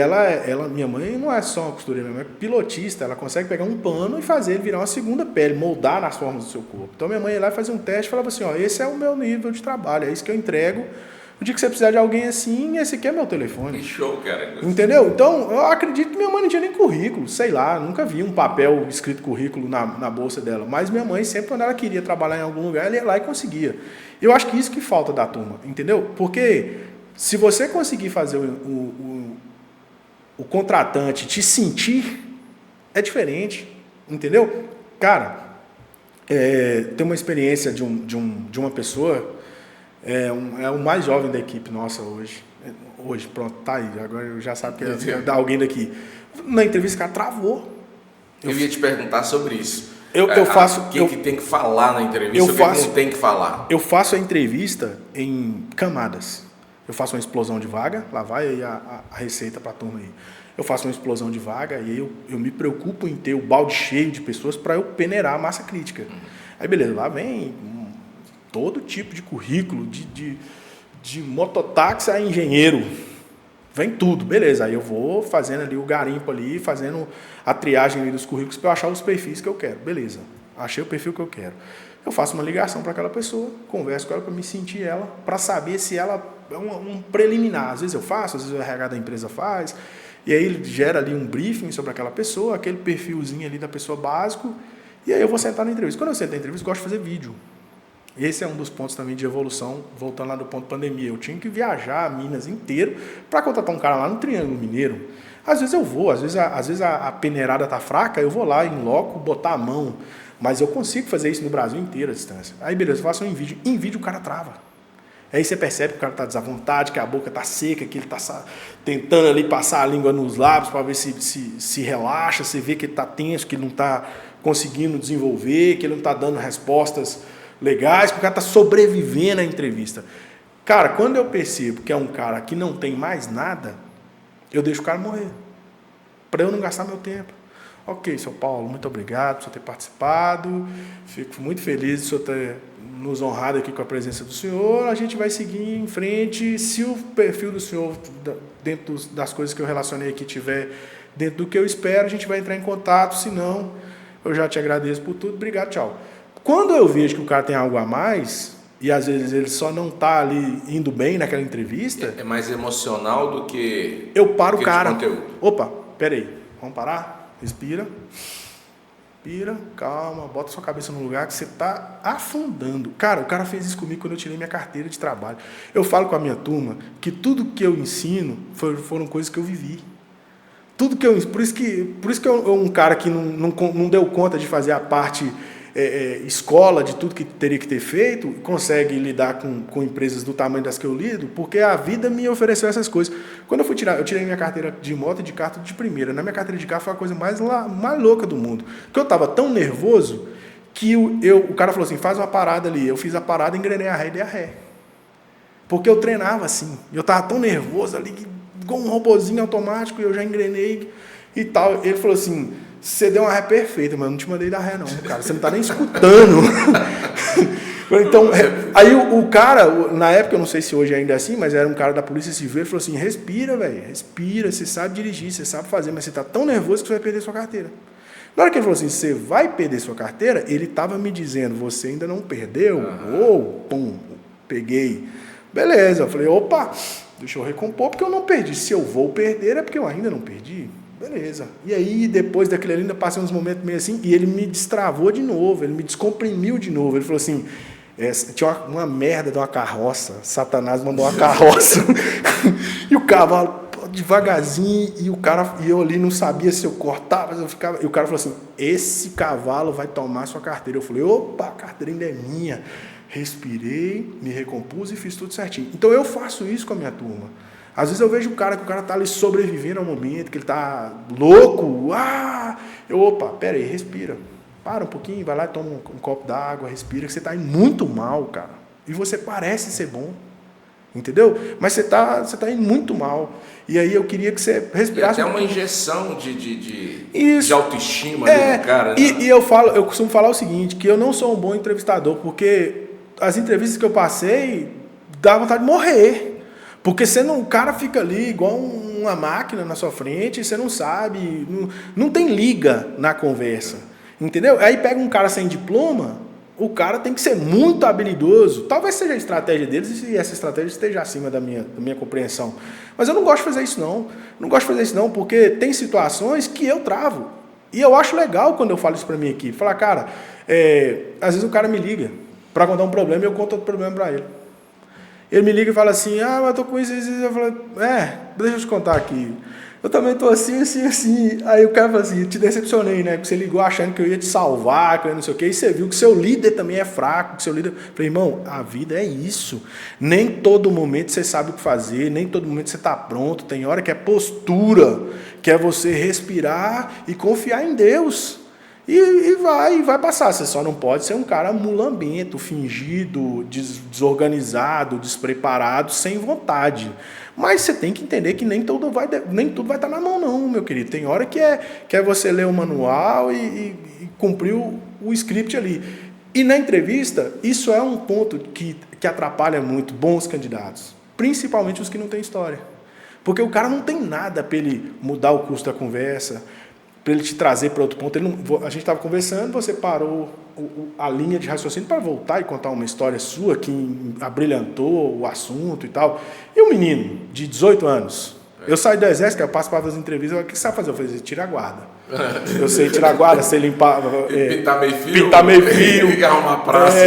Speaker 2: minha mãe não é só uma costureira, minha mãe é pilotista, ela consegue pegar um pano e fazer ele virar uma segunda pele, moldar nas formas do seu corpo. Então minha mãe ia lá e fazia um teste e falava assim, esse é o meu nível de trabalho, é isso que eu entrego. No dia que você precisar de alguém assim, esse aqui é meu telefone.
Speaker 1: Que show, cara.
Speaker 2: Entendeu? Então, eu acredito que minha mãe não tinha nem currículo, sei lá, nunca vi um papel escrito currículo na bolsa dela. Mas minha mãe, sempre quando ela queria trabalhar em algum lugar, ela ia lá e conseguia. Eu acho que isso que falta da turma, entendeu? Porque se você conseguir fazer o contratante te sentir é diferente, entendeu? Cara, tem uma experiência de uma pessoa, é o mais jovem da equipe nossa hoje. Hoje, pronto, tá aí. Agora eu já sabe que é alguém daqui. Na entrevista, o cara travou.
Speaker 1: Eu ia te perguntar sobre isso.
Speaker 2: Eu faço.
Speaker 1: O que tem que falar na entrevista? O que não tem que falar?
Speaker 2: Eu faço a entrevista em camadas. Eu faço uma explosão de vaga, lá vai aí a receita para a turma aí. Eu faço uma explosão de vaga e aí eu me preocupo em ter o balde cheio de pessoas para eu peneirar a massa crítica. Aí beleza, lá vem todo tipo de currículo, de mototáxi a engenheiro. Vem tudo, beleza. Aí eu vou fazendo ali o garimpo ali, fazendo a triagem ali dos currículos para eu achar os perfis que eu quero. Beleza, achei o perfil que eu quero. Eu faço uma ligação para aquela pessoa, converso com ela para me sentir ela, para saber se ela é um preliminar. Às vezes eu faço, às vezes o RH da empresa faz, e aí ele gera ali um briefing sobre aquela pessoa, aquele perfilzinho ali da pessoa básico, e aí eu vou sentar na entrevista. Quando eu sento na entrevista, eu gosto de fazer vídeo. Esse é um dos pontos também de evolução, voltando lá do ponto pandemia. Eu tinha que viajar Minas inteiro para contratar um cara lá no Triângulo Mineiro. Às vezes eu vou, às vezes a peneirada tá fraca, eu vou lá em loco, botar a mão. Mas eu consigo fazer isso no Brasil inteiro a distância. Aí beleza, eu faço um vídeo. Em vídeo o cara trava. Aí você percebe que o cara está desavontade, que a boca está seca, que ele está tentando ali passar a língua nos lábios para ver se relaxa, você vê que ele está tenso, que ele não está conseguindo desenvolver, que ele não está dando respostas legais, que o cara está sobrevivendo à entrevista. Cara, quando eu percebo que é um cara que não tem mais nada, eu deixo o cara morrer, para eu não gastar meu tempo. Ok, seu Paulo, muito obrigado por você ter participado, fico muito feliz de o senhor ter nos honrado aqui com a presença do senhor, a gente vai seguir em frente, se o perfil do senhor, dentro das coisas que eu relacionei aqui, tiver dentro do que eu espero, a gente vai entrar em contato, se não, eu já te agradeço por tudo, obrigado, tchau. Quando eu vejo que o cara tem algo a mais, e às vezes ele só não está ali indo bem naquela entrevista...
Speaker 1: É mais emocional do que...
Speaker 2: Eu paro o cara.
Speaker 1: Conteúdo.
Speaker 2: Opa, peraí, vamos parar? Respira, calma, bota sua cabeça no lugar que você está afundando. Cara, o cara fez isso comigo quando eu tirei minha carteira de trabalho. Eu falo com a minha turma que tudo que eu ensino foram coisas que eu vivi. Tudo que eu ensino, por isso que um cara que não deu conta de fazer a parte escola de tudo que teria que ter feito, consegue lidar com empresas do tamanho das que eu lido, porque a vida me ofereceu essas coisas. Quando eu tirei minha carteira de moto e de carro de primeira. Na minha carteira de carro foi a coisa mais louca do mundo. Porque eu estava tão nervoso que o cara falou assim, faz uma parada ali. Eu fiz a parada, engrenei a ré e dei a ré. Porque eu treinava assim. Eu estava tão nervoso ali, igual um robozinho automático, e eu já engrenei e tal. Ele falou assim... Você deu uma ré perfeita, mas eu não te mandei dar ré não, cara. Você não tá nem escutando. Então, aí o cara, na época, eu não sei se hoje ainda é assim, mas era um cara da Polícia Civil, ele falou assim, respira, velho, respira, você sabe dirigir, você sabe fazer, mas você tá tão nervoso que você vai perder sua carteira. Na hora que ele falou assim, você vai perder sua carteira, ele tava me dizendo, você ainda não perdeu? Pum, peguei. Beleza, eu falei, opa, deixa eu recompor, porque eu não perdi. Se eu vou perder, é porque eu ainda não perdi. Beleza. E aí, depois daquele ali, ainda passei uns momentos meio assim, e ele me destravou de novo, ele me descomprimiu de novo. Ele falou assim, tinha uma merda de uma carroça, Satanás mandou uma carroça, e o cavalo devagarzinho, e eu ali não sabia se eu cortava, se eu ficava, e o cara falou assim, esse cavalo vai tomar sua carteira. Eu falei, opa, a carteira ainda é minha. Respirei, me recompus e fiz tudo certinho. Então eu faço isso com a minha turma. Às vezes eu vejo que o cara está ali sobrevivendo ao momento, que ele está louco. Opa, pera aí, respira. Para um pouquinho, vai lá e toma um copo d'água, respira, que você está indo muito mal, cara. E você parece ser bom, entendeu? Mas você tá indo muito mal. E aí eu queria que você respirasse.
Speaker 1: E até uma injeção de autoestima ali do cara. Né?
Speaker 2: E eu costumo falar o seguinte, que eu não sou um bom entrevistador, porque as entrevistas que eu passei, dá vontade de morrer. Porque o cara fica ali igual uma máquina na sua frente, você não sabe, não tem liga na conversa, entendeu? Aí pega um cara sem diploma, o cara tem que ser muito habilidoso, talvez seja a estratégia deles e essa estratégia esteja acima da minha compreensão, mas eu não gosto de fazer isso não, porque tem situações que eu travo, e eu acho legal quando eu falo isso pra minha equipe, falar, cara, às vezes o cara me liga para contar um problema e eu conto outro problema para ele. Ele me liga e fala assim, mas eu tô com isso. Eu falo, deixa eu te contar aqui. eu também tô assim. Aí o cara fala assim, te decepcionei, né? Porque você ligou achando que eu ia te salvar, que eu ia não sei o quê, e você viu que seu líder também é fraco, que seu líder... Eu falei, irmão, a vida é isso. Nem todo momento você sabe o que fazer, nem todo momento você tá pronto. Tem hora que é postura, que é você respirar e confiar em Deus. E vai passar. Você só não pode ser um cara mulambento, fingido, desorganizado, despreparado, sem vontade. Mas você tem que entender que nem tudo vai estar na mão, não, meu querido. Tem hora que é você ler o manual e cumprir o script ali. E na entrevista, isso é um ponto que atrapalha muito bons candidatos, principalmente os que não têm história. Porque o cara não tem nada para ele mudar o curso da conversa, para ele te trazer para outro ponto. A gente estava conversando, você parou a linha de raciocínio para voltar e contar uma história sua que abrilhantou o assunto e tal. E um menino de 18 anos, eu saí do exército, eu passo para fazer entrevistas, o que você sabe fazer? Eu falei, tira a guarda. Eu sei tirar a guarda, sei limpar...
Speaker 1: Pintar meio fio. Ligar uma praça.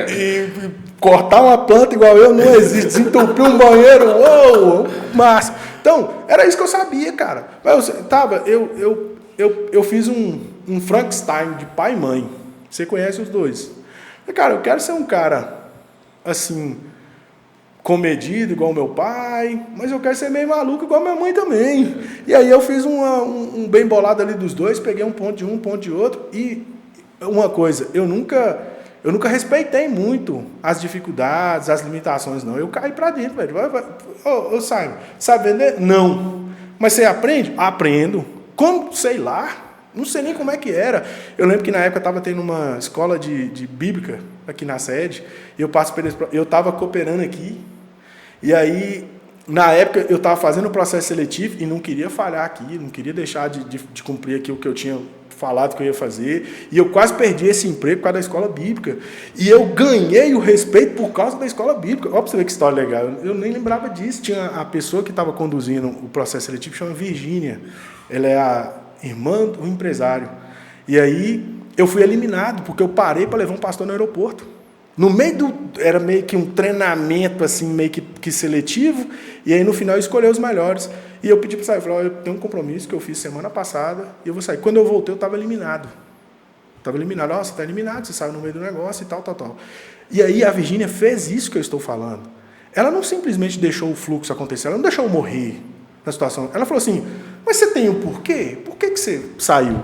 Speaker 2: E cortar uma planta igual eu não existe. Desentupir um banheiro, uou, massa. Então, era isso que eu sabia, cara. Mas eu fiz um Frankenstein de pai e mãe. Você conhece os dois. Cara, eu quero ser um cara, assim, comedido igual meu pai, mas eu quero ser meio maluco igual minha mãe também. E aí eu fiz um bem bolado ali dos dois, peguei um ponto de um ponto de outro. E uma coisa, eu nunca respeitei muito as dificuldades, as limitações, não. Eu caí pra dentro, velho. Ô, Simon, sabe vender? Não. Mas você aprende? Aprendo. Como? Sei lá. Não sei nem como é que era. Eu lembro que na época estava tendo uma escola de bíblica aqui na sede, e eu estava cooperando aqui, e aí, na época, eu estava fazendo o processo seletivo e não queria falhar aqui, não queria deixar de cumprir aqui o que eu tinha falado que eu ia fazer, e eu quase perdi esse emprego por causa da escola bíblica, e eu ganhei o respeito por causa da escola bíblica. Ó, pra você ver que história legal, eu nem lembrava disso. Tinha a pessoa que estava conduzindo o processo seletivo, chama Virgínia, ela é a irmã do empresário, e aí eu fui eliminado, porque eu parei para levar um pastor no aeroporto, no meio era meio que um treinamento, assim, meio que seletivo, e aí no final eu escolhi os melhores, e eu pedi para sair, eu falei, eu tenho um compromisso que eu fiz semana passada, e eu vou sair. Quando eu voltei, eu estava eliminado, ó, você está eliminado, você saiu no meio do negócio e tal. E aí a Virgínia fez isso que eu estou falando, ela não simplesmente deixou o fluxo acontecer, ela não deixou eu morrer na situação, ela falou assim, mas você tem um porquê? Por que você saiu?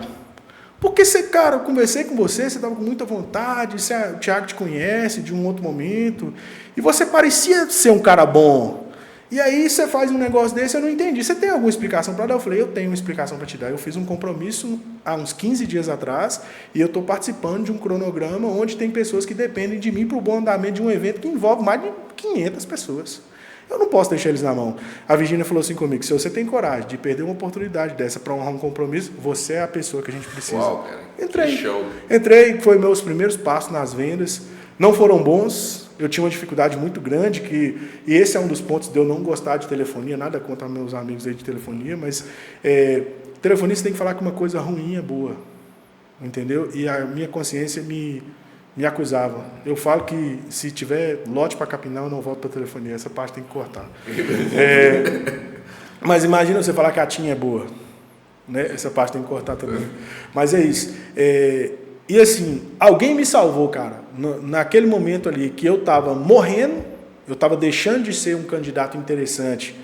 Speaker 2: Porque você, cara, eu conversei com você estava com muita vontade, o Thiago te conhece de um outro momento, e você parecia ser um cara bom. E aí você faz um negócio desse, eu não entendi. Você tem alguma explicação para dar? Eu falei, eu tenho uma explicação para te dar. Eu fiz um compromisso há uns 15 dias atrás, e eu estou participando de um cronograma onde tem pessoas que dependem de mim para o bom andamento de um evento que envolve mais de 500 pessoas. Eu não posso deixar eles na mão. A Virgínia falou assim comigo, se você tem coragem de perder uma oportunidade dessa para honrar um compromisso, você é a pessoa que a gente precisa.
Speaker 1: Uau, cara.
Speaker 2: Entrei, foi meus primeiros passos nas vendas. Não foram bons, eu tinha uma dificuldade muito grande, e esse é um dos pontos de eu não gostar de telefonia, nada contra meus amigos aí de telefonia, mas telefonista tem que falar que uma coisa ruim é boa, entendeu? E a minha consciência me acusava. Eu falo que se tiver lote para capinar, eu não volto para a telefonia. Essa parte tem que cortar. Mas imagina você falar que a TIM é boa. Né? Essa parte tem que cortar também. Mas é isso. E assim, alguém me salvou, cara. Naquele momento ali que eu estava morrendo, eu estava deixando de ser um candidato interessante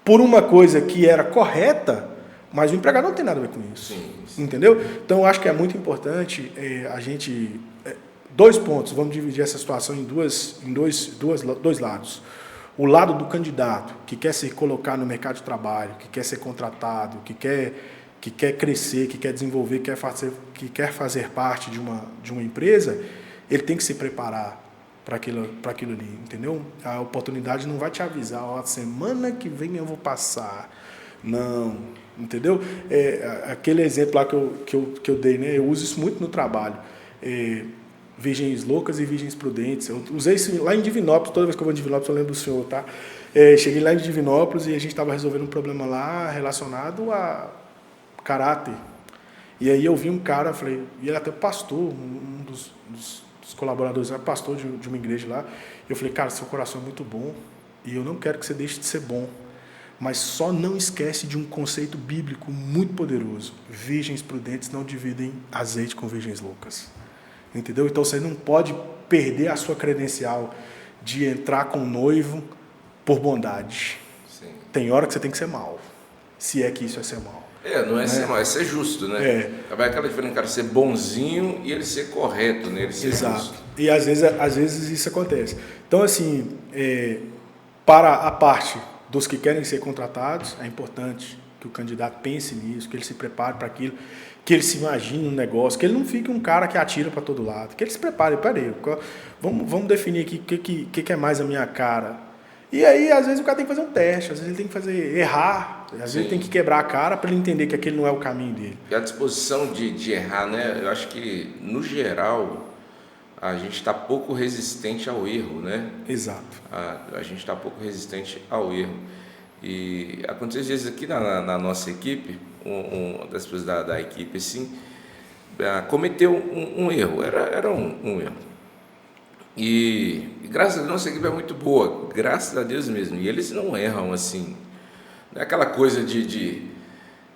Speaker 2: por uma coisa que era correta, mas o empregado não tem nada a ver com isso. Sim. Entendeu? Então, eu acho que é muito importante a gente... 2 pontos, vamos dividir essa situação em dois lados. O lado do candidato, que quer se colocar no mercado de trabalho, que quer ser contratado, que quer crescer, que quer desenvolver, que quer fazer parte de uma empresa, ele tem que se preparar para aquilo ali, entendeu? A oportunidade não vai te avisar, ó, semana que vem eu vou passar. Não, entendeu? Aquele exemplo lá que eu dei, né? Eu uso isso muito no trabalho. Virgens loucas e virgens prudentes. Eu usei isso lá em Divinópolis, toda vez que eu vou em Divinópolis eu lembro do senhor, tá? Cheguei lá em Divinópolis e a gente estava resolvendo um problema lá relacionado a caráter. E aí eu vi um cara, falei, e ele até pastor, um dos colaboradores, era pastor de uma igreja lá. Eu falei, cara, seu coração é muito bom e eu não quero que você deixe de ser bom. mas só não esquece de um conceito bíblico muito poderoso. Virgens prudentes não dividem azeite com virgens loucas. Entendeu? Então você não pode perder a sua credencial de entrar com o noivo por bondade. Sim. Tem hora que você tem que ser mal. Se é que isso é ser mal.
Speaker 1: Não é ser mal, é ser justo, né? Vai aquela diferença, cara, ser bonzinho e ele ser correto, né? Ele ser
Speaker 2: Exato.
Speaker 1: Justo.
Speaker 2: E às vezes isso acontece. Então, assim, para a parte dos que querem ser contratados, é importante que o candidato pense nisso, que ele se prepare para aquilo, que ele se imagine um negócio, que ele não fique um cara que atira para todo lado, que ele se prepare, peraí, vamos definir aqui o que é mais a minha cara. E aí, às vezes, o cara tem que fazer um teste, às vezes ele tem que errar, às vezes ele tem que quebrar a cara para ele entender que aquele não é o caminho dele.
Speaker 1: E a disposição de errar, né? Eu acho que, no geral, a gente está pouco resistente ao erro, né?
Speaker 2: Exato.
Speaker 1: A gente está pouco resistente ao erro. E aconteceu às vezes aqui na nossa equipe, uma das pessoas da equipe, assim, cometeu um erro, era um erro. E graças a Deus, nossa equipe é muito boa, graças a Deus mesmo. E eles não erram assim, não é aquela coisa de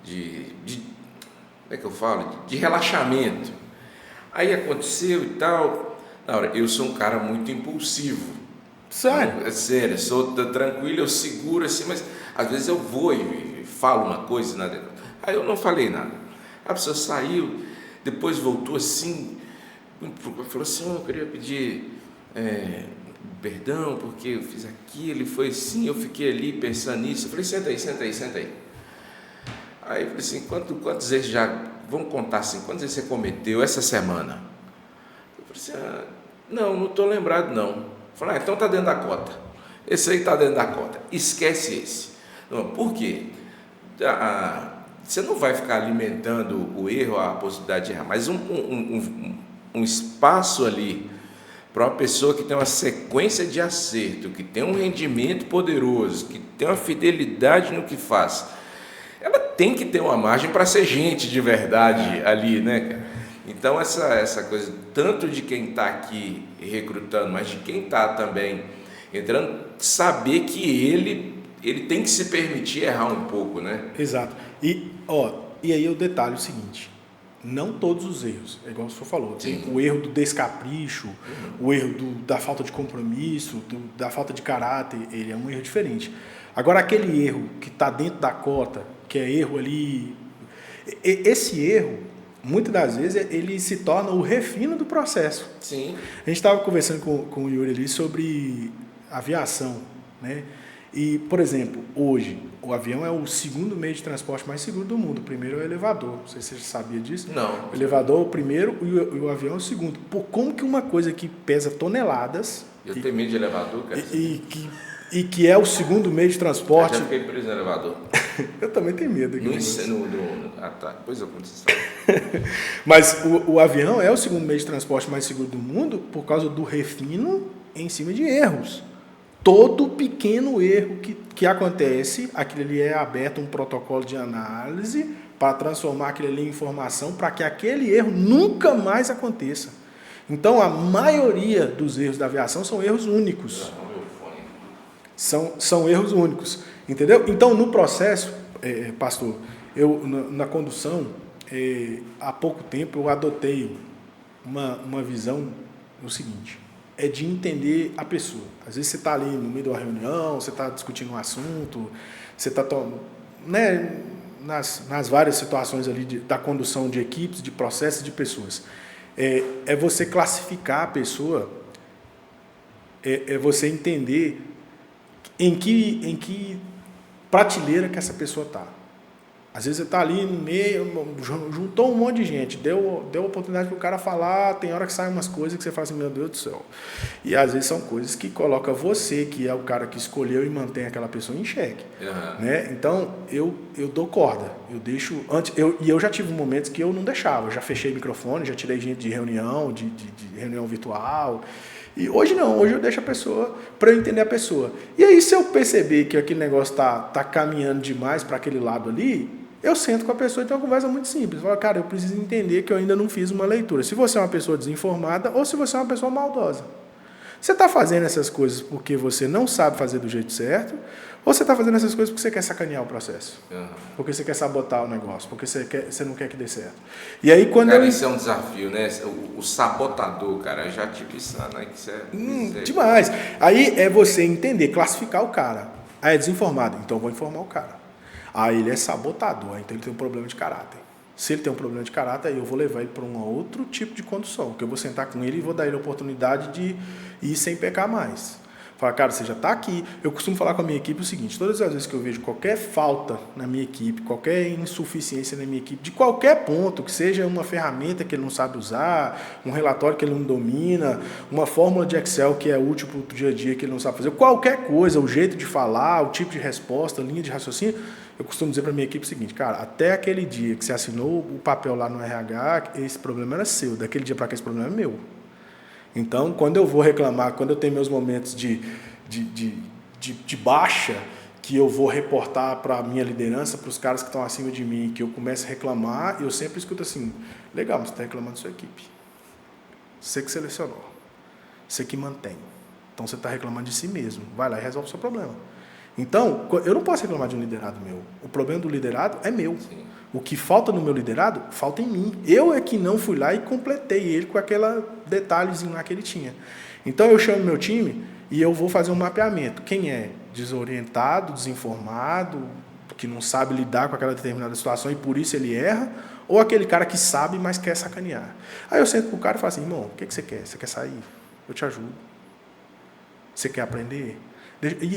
Speaker 1: como é que eu falo? De relaxamento. Aí aconteceu e tal. Na hora, eu sou um cara muito impulsivo.
Speaker 2: Sério?
Speaker 1: É sério, eu sou tranquilo, eu seguro assim, mas às vezes eu vou e falo uma coisa, nada. Aí eu não falei nada. A pessoa saiu, depois voltou assim, falou assim, eu queria pedir perdão, porque eu fiz aquilo, e foi assim, eu fiquei ali pensando nisso. Eu falei, senta aí. Aí eu falei assim, quantas vezes já, vamos contar assim, quantas vezes você cometeu essa semana? Eu falei assim, não estou lembrado não. Eu falei, então está dentro da cota. Esse aí está dentro da cota, esquece esse. Não, por quê? Você não vai ficar alimentando o erro, a possibilidade de errar, mas um espaço ali para uma pessoa que tem uma sequência de acerto, que tem um rendimento poderoso, que tem uma fidelidade no que faz, ela tem que ter uma margem para ser gente de verdade ali, né, cara? Então essa coisa, tanto de quem está aqui recrutando, mas de quem está também entrando, saber que ele tem que se permitir errar um pouco, né?
Speaker 2: Exato. E aí o detalhe é o seguinte, não todos os erros, é igual o senhor falou, tem o erro do descapricho, o erro da falta de compromisso, da falta de caráter, ele é um erro diferente. Agora, aquele erro que está dentro da cota, que é erro ali, esse erro, muitas das vezes, ele se torna o refino do processo.
Speaker 1: Sim.
Speaker 2: A gente estava conversando com o Yuri ali sobre aviação, né? E, por exemplo, hoje, o avião é o segundo meio de transporte mais seguro do mundo. O primeiro é o elevador. Não sei se você sabia disso.
Speaker 1: Não.
Speaker 2: O elevador é o primeiro e o avião é o segundo. Por como que uma coisa que pesa toneladas...
Speaker 1: Eu tenho medo de elevador, cara.
Speaker 2: E que é o segundo meio de transporte...
Speaker 1: Eu já fiquei preso no elevador.
Speaker 2: Eu também tenho medo.
Speaker 1: Tá. Depois eu conto essa
Speaker 2: Mas o avião é o segundo meio de transporte mais seguro do mundo por causa do refino em cima de erros. Todo pequeno erro que acontece, aquilo ali é aberto um protocolo de análise para transformar aquilo ali em informação para que aquele erro nunca mais aconteça. Então, a maioria dos erros da aviação são erros únicos. São erros únicos, entendeu? Então, no processo, pastor, eu na condução, há pouco tempo eu adotei uma visão no seguinte, é de entender a pessoa. Às vezes você está ali no meio de uma reunião, você está discutindo um assunto, você está nas várias situações ali da condução de equipes, de processos, de pessoas. É você classificar a pessoa, é você entender em que prateleira que essa pessoa está. Às vezes você está ali no meio, juntou um monte de gente, deu oportunidade para o cara falar, tem hora que saem umas coisas que você fala assim, meu Deus do céu. E às vezes são coisas que coloca você, que é o cara que escolheu e mantém aquela pessoa em xeque. Uhum. Né? Então, eu dou corda, eu deixo... eu já tive momentos que eu não deixava, eu já fechei microfone, já tirei gente de reunião, de reunião virtual... E hoje não, hoje eu deixo a pessoa, para eu entender a pessoa. E aí, se eu perceber que aquele negócio tá caminhando demais para aquele lado ali, eu sento com a pessoa e tenho uma conversa muito simples. Eu falo, cara, eu preciso entender que eu ainda não fiz uma leitura. Se você é uma pessoa desinformada ou se você é uma pessoa maldosa. Você está fazendo essas coisas porque você não sabe fazer do jeito certo, ou você está fazendo essas coisas porque você quer sacanear o processo? Porque você quer sabotar o negócio, porque você não quer que dê certo. E aí quando
Speaker 1: isso é um desafio, né? O sabotador, cara, eu já tive isso, né? Isso é
Speaker 2: demais. Aí é você entender, classificar o cara. Aí é desinformado, então eu vou informar o cara. Aí ele é sabotador, então ele tem um problema de caráter. Se ele tem um problema de caráter, aí eu vou levar ele para um outro tipo de condução, que eu vou sentar com ele e vou dar ele a oportunidade de ir sem pecar mais. Falar, cara, você já está aqui. Eu costumo falar com a minha equipe o seguinte, todas as vezes que eu vejo qualquer falta na minha equipe, qualquer insuficiência na minha equipe, de qualquer ponto, que seja uma ferramenta que ele não sabe usar, um relatório que ele não domina, uma fórmula de Excel que é útil para o dia a dia que ele não sabe fazer, qualquer coisa, o jeito de falar, o tipo de resposta, linha de raciocínio, eu costumo dizer para a minha equipe o seguinte, cara, até aquele dia que você assinou o papel lá no RH, esse problema era seu, daquele dia para cá esse problema é meu. Então, quando eu vou reclamar, quando eu tenho meus momentos de baixa, que eu vou reportar para a minha liderança, para os caras que estão acima de mim, que eu começo a reclamar, eu sempre escuto assim, legal, mas você está reclamando da sua equipe. Você que selecionou, você que mantém. Então, você está reclamando de si mesmo. Vai lá e resolve o seu problema. Então, eu não posso reclamar de um liderado meu. O problema do liderado é meu. Sim. O que falta no meu liderado, falta em mim. Eu é que não fui lá e completei ele com aquele detalhezinho lá que ele tinha. Então, eu chamo meu time e eu vou fazer um mapeamento. Quem é desorientado, desinformado, que não sabe lidar com aquela determinada situação e por isso ele erra, ou aquele cara que sabe, mas quer sacanear. Aí eu sento pro cara e falo assim, irmão, o que você quer? Você quer sair? Eu te ajudo. Você quer aprender?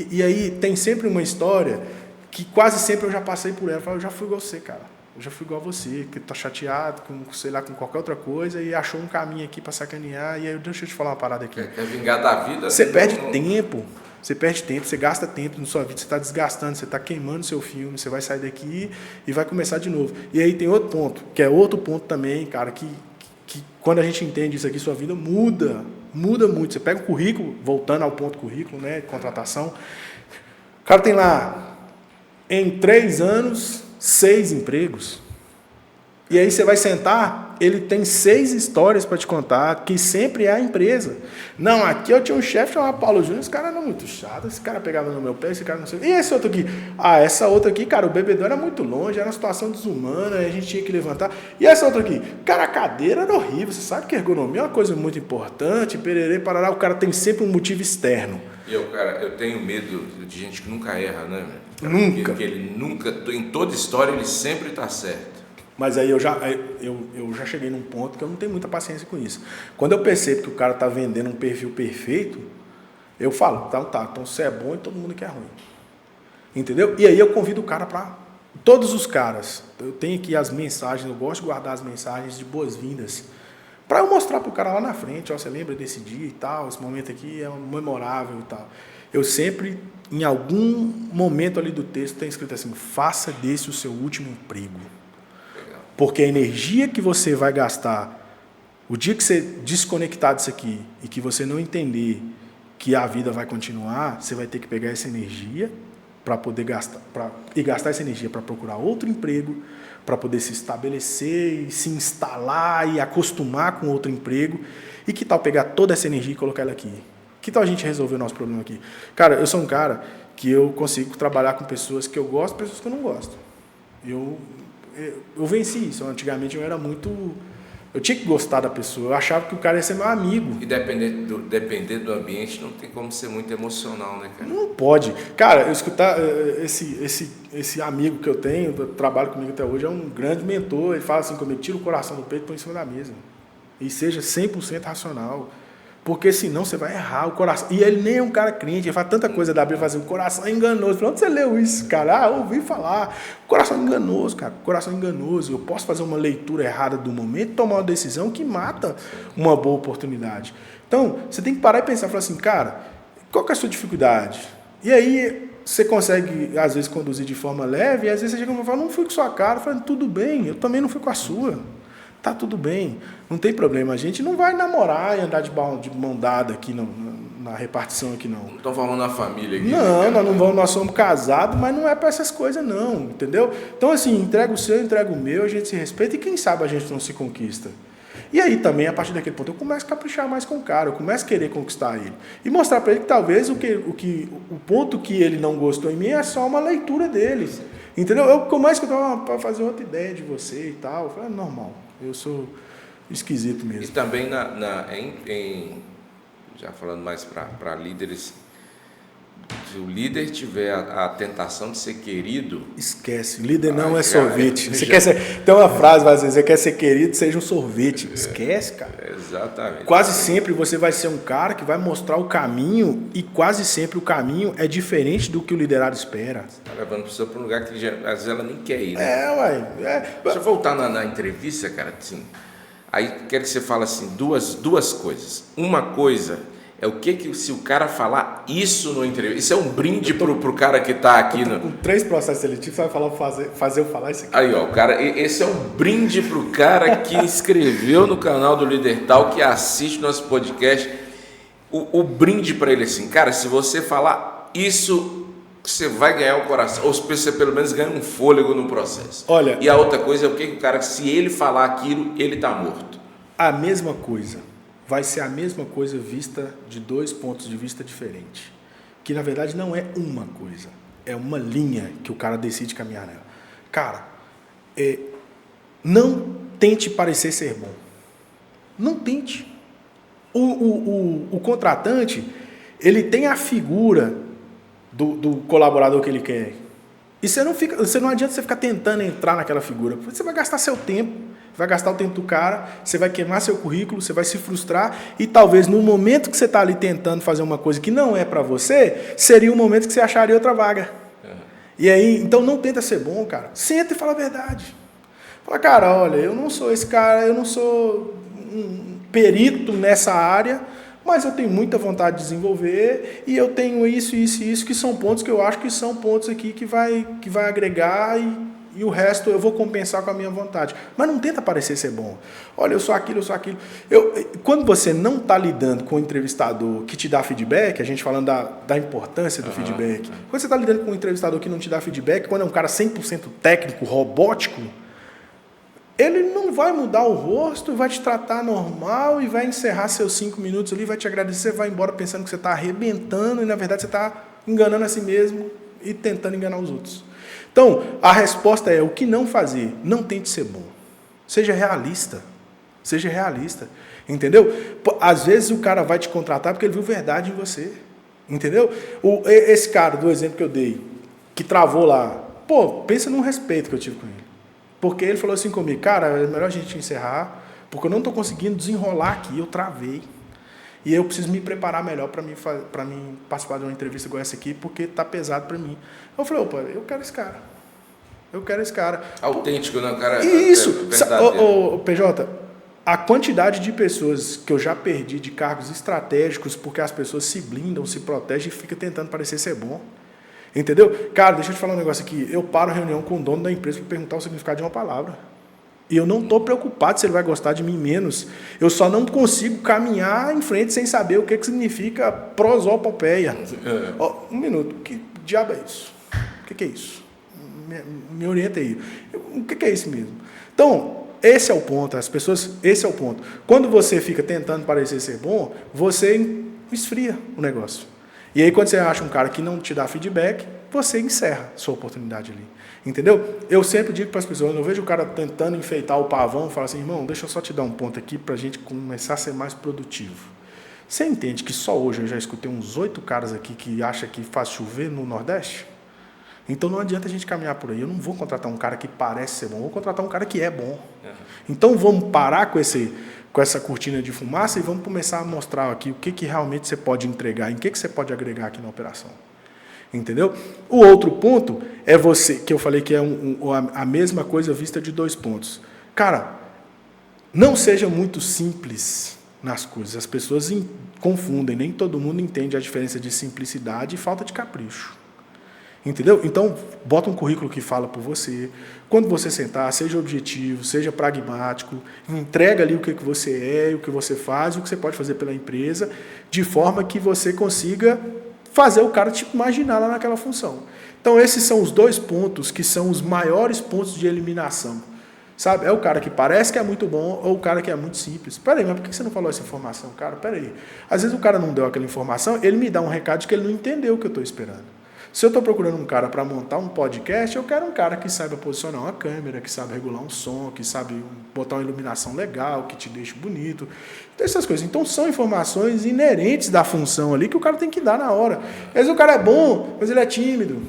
Speaker 2: E aí tem sempre uma história que quase sempre eu já passei por ela. Eu falo, eu já fui igual você, cara. Eu já fui igual você, que tá chateado com, sei lá, com qualquer outra coisa e achou um caminho aqui para sacanear. E aí, deixa eu te falar uma parada aqui.
Speaker 1: Quer vingar da vida?
Speaker 2: Você perde tempo. Você perde tempo, você gasta tempo na sua vida, você está desgastando, você está queimando seu filme, você vai sair daqui e vai começar de novo. E aí tem outro ponto, que é outro ponto também, cara, que quando a gente entende isso aqui, sua vida muda muito. Você pega o currículo, voltando ao ponto currículo, né, contratação, o cara tem lá, em 3 anos, 6 empregos. E aí você vai sentar, ele tem 6 histórias para te contar, que sempre é a empresa. Não, aqui eu tinha um chefe chamado Paulo Júnior, esse cara era muito chato, esse cara pegava no meu pé, esse cara não sei. E esse outro aqui? Ah, essa outra aqui, cara, o bebedor era muito longe, era uma situação desumana, a gente tinha que levantar. E essa outra aqui? Cara, a cadeira era horrível, você sabe que ergonomia é uma coisa muito importante, pererê, parará, o cara tem sempre um motivo externo.
Speaker 1: E eu tenho medo de gente que nunca erra, né?
Speaker 2: Nunca.
Speaker 1: Porque ele nunca, em toda história, ele sempre está certo.
Speaker 2: Mas aí eu já cheguei num ponto que eu não tenho muita paciência com isso. Quando eu percebo que o cara está vendendo um perfil perfeito, eu falo, então você é bom e todo mundo que é ruim. Entendeu? E aí eu convido o cara para... Todos os caras, eu tenho aqui as mensagens, eu gosto de guardar as mensagens de boas-vindas, para eu mostrar para o cara lá na frente, ó, você lembra desse dia e tal, esse momento aqui é memorável e tal. Eu sempre, em algum momento ali do texto, tem escrito assim, faça desse o seu último emprego. Porque a energia que você vai gastar, o dia que você desconectar disso aqui e que você não entender que a vida vai continuar, você vai ter que pegar essa energia para poder gastar, gastar essa energia para procurar outro emprego, para poder se estabelecer e se instalar e acostumar com outro emprego. E que tal pegar toda essa energia e colocar ela aqui? Que tal a gente resolver o nosso problema aqui? Cara, eu sou um cara que eu consigo trabalhar com pessoas que eu gosto e pessoas que eu não gosto. Eu venci isso. Antigamente eu era muito... Eu tinha que gostar da pessoa. Eu achava que o cara ia ser meu amigo.
Speaker 1: E depender do ambiente não tem como ser muito emocional, né, cara?
Speaker 2: Não pode. Cara, eu escutar esse amigo que eu tenho, que trabalha comigo até hoje, é um grande mentor. Ele fala assim comigo, tira o coração do peito e põe em cima da mesa. E seja 100% racional. Porque senão você vai errar o coração. E ele nem é um cara crente, ele faz tanta coisa da Bíblia, fazer o coração é enganoso. Falei, onde você leu isso, cara? Ouvi falar. O coração é enganoso, cara. O coração é enganoso. Eu posso fazer uma leitura errada do momento, tomar uma decisão que mata uma boa oportunidade. Então, você tem que parar e pensar, falar assim, cara, qual que é a sua dificuldade? E aí, você consegue, às vezes, conduzir de forma leve, e às vezes você chega e fala, não fui com sua cara. Eu falo, tudo bem, eu também não fui com a sua. Tá tudo bem, não tem problema. A gente não vai namorar e andar de mão dada aqui na repartição aqui, não.
Speaker 1: Não estão formando uma família aqui.
Speaker 2: Não, nós somos casados, mas não é para essas coisas, não, entendeu? Então, assim, entrega o seu, entrega o meu, a gente se respeita e quem sabe a gente não se conquista. E aí também, a partir daquele ponto, eu começo a caprichar mais com o cara, eu começo a querer conquistar ele. E mostrar para ele que talvez o ponto que ele não gostou em mim é só uma leitura dele. Entendeu? Eu começo a fazer outra ideia de você e tal. Eu falo, normal, eu sou esquisito mesmo.
Speaker 1: E também, já falando mais para líderes, se o líder tiver a tentação de ser querido...
Speaker 2: Esquece, líder não é sorvete. Você quer ser, tem uma frase, às vezes, você quer ser querido, seja um sorvete. Esquece, cara.
Speaker 1: Exatamente.
Speaker 2: Quase sempre você vai ser um cara que vai mostrar o caminho e quase sempre o caminho é diferente do que o liderado espera.
Speaker 1: Está levando a pessoa para um lugar que às vezes ela nem quer ir, né? Deixa eu voltar na entrevista, cara, assim, aí quero que você fale assim, duas coisas. Uma coisa... É o que se o cara falar isso no entrevista. Isso é um brinde pro cara que está aqui.
Speaker 2: Com 3 processos seletivos, você vai fazer eu falar isso aqui.
Speaker 1: Aí, ó, cara, esse é um brinde pro cara que inscreveu no canal do Líder Tal, que assiste nosso podcast. O brinde para ele assim, cara, se você falar isso, você vai ganhar o coração. Ou você pelo menos ganha um fôlego no processo.
Speaker 2: Olha,
Speaker 1: e a outra coisa é o que o cara, se ele falar aquilo, ele tá morto.
Speaker 2: A mesma coisa. Vai ser a mesma coisa vista de 2 pontos de vista diferentes. Que na verdade não é uma coisa, é uma linha que o cara decide caminhar nela. Cara, não tente parecer ser bom. Não tente. O contratante, ele tem a figura do colaborador que ele quer. E você não adianta você ficar tentando entrar naquela figura. Você vai gastar seu tempo. Vai gastar o tempo do cara, você vai queimar seu currículo, você vai se frustrar e talvez no momento que você está ali tentando fazer uma coisa que não é para você, seria o momento que você acharia outra vaga. E aí, então não tenta ser bom, cara. Senta e fala a verdade. Fala, cara, olha, eu não sou esse cara, eu não sou um perito nessa área, mas eu tenho muita vontade de desenvolver e eu tenho isso, que são pontos que eu acho que são pontos aqui que vai agregar e o resto eu vou compensar com a minha vontade. Mas não tenta parecer ser bom. Olha, eu sou aquilo. Quando você não está lidando com o entrevistador que te dá feedback, a gente falando da importância do feedback, quando você está lidando com um entrevistador que não te dá feedback, quando é um cara 100% técnico, robótico, ele não vai mudar o rosto, vai te tratar normal e vai encerrar seus 5 minutos ali, vai te agradecer, vai embora pensando que você está arrebentando e na verdade você está enganando a si mesmo e tentando enganar os outros. Então, a resposta é o que não fazer. Não tente ser bom. Seja realista. Seja realista. Entendeu? Às vezes o cara vai te contratar porque ele viu verdade em você. Entendeu? Esse cara, do exemplo que eu dei, que travou lá, pensa no respeito que eu tive com ele. Porque ele falou assim comigo, cara, é melhor a gente encerrar, porque eu não estou conseguindo desenrolar aqui, eu travei. E eu preciso me preparar melhor para mim participar de uma entrevista igual essa aqui, porque está pesado para mim. Eu falei, eu quero esse cara. Eu quero esse cara.
Speaker 1: Autêntico, né, cara?
Speaker 2: Isso. PJ, a quantidade de pessoas que eu já perdi de cargos estratégicos porque as pessoas se blindam, se protegem e ficam tentando parecer ser bom. Entendeu? Cara, deixa eu te falar um negócio aqui. Eu paro reunião com o dono da empresa para perguntar o significado de uma palavra. E eu não estou preocupado se ele vai gostar de mim menos. Eu só não consigo caminhar em frente sem saber o que significa prosopopeia. Um minuto. Que diabo é isso? O que é isso? Me orienta aí. O que é isso mesmo? Então, esse é o ponto. Esse é o ponto. Quando você fica tentando parecer ser bom, você esfria o negócio. E aí, quando você acha um cara que não te dá feedback, você encerra sua oportunidade ali. Entendeu? Eu sempre digo para as pessoas, eu vejo o cara tentando enfeitar o pavão, falo assim, irmão, deixa eu só te dar um ponto aqui para a gente começar a ser mais produtivo. Você entende que só hoje eu já escutei uns 8 caras aqui que acham que faz chover no Nordeste? Então não adianta a gente caminhar por aí. Eu não vou contratar um cara que parece ser bom, eu vou contratar um cara que é bom. Então vamos parar com essa cortina de fumaça e vamos começar a mostrar aqui o que realmente você pode entregar, em que você pode agregar aqui na operação. Entendeu? O outro ponto é que eu falei que é a mesma coisa vista de 2 pontos. Cara, não seja muito simples nas coisas. As pessoas confundem, nem todo mundo entende a diferença de simplicidade e falta de capricho. Entendeu? Então, bota um currículo que fala por você. Quando você sentar, seja objetivo, seja pragmático, entrega ali o que você é, o que você faz, o que você pode fazer pela empresa, de forma que você consiga fazer o cara te imaginar lá naquela função. Então, esses são os 2 pontos que são os maiores pontos de eliminação. Sabe? É o cara que parece que é muito bom ou o cara que é muito simples. Peraí, mas por que você não falou essa informação, cara? Peraí. Às vezes o cara não deu aquela informação, ele me dá um recado de que ele não entendeu o que eu estou esperando. Se eu estou procurando um cara para montar um podcast, eu quero um cara que saiba posicionar uma câmera, que sabe regular um som, que sabe botar uma iluminação legal, que te deixe bonito. Então, essas coisas. Então, são informações inerentes da função ali que o cara tem que dar na hora. Às vezes o cara é bom, mas ele é tímido.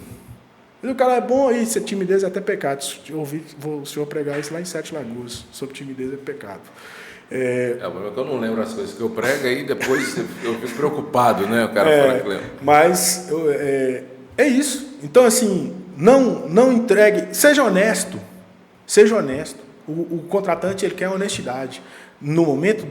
Speaker 2: O cara é bom, e timidez é até pecado. Eu ouvi o senhor pregar isso lá em Sete Lagoas, sobre timidez é pecado.
Speaker 1: Eu não lembro as coisas que eu prego, aí depois eu fico preocupado, né? O cara fala que lembra.
Speaker 2: Mas é isso. Então, assim, não entregue, seja honesto. Seja honesto. O contratante, ele quer honestidade. No momento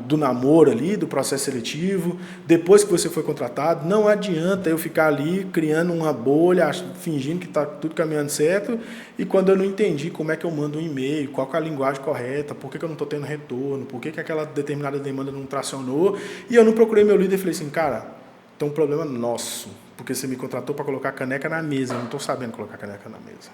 Speaker 2: do namoro ali, do processo seletivo, depois que você foi contratado, não adianta eu ficar ali criando uma bolha, fingindo que está tudo caminhando certo, e quando eu não entendi como é que eu mando um e-mail, qual é a linguagem correta, por que eu não estou tendo retorno, por que aquela determinada demanda não tracionou, e eu não procurei meu líder e falei assim, cara, tem um problema nosso, porque você me contratou para colocar caneca na mesa, eu não estou sabendo colocar caneca na mesa.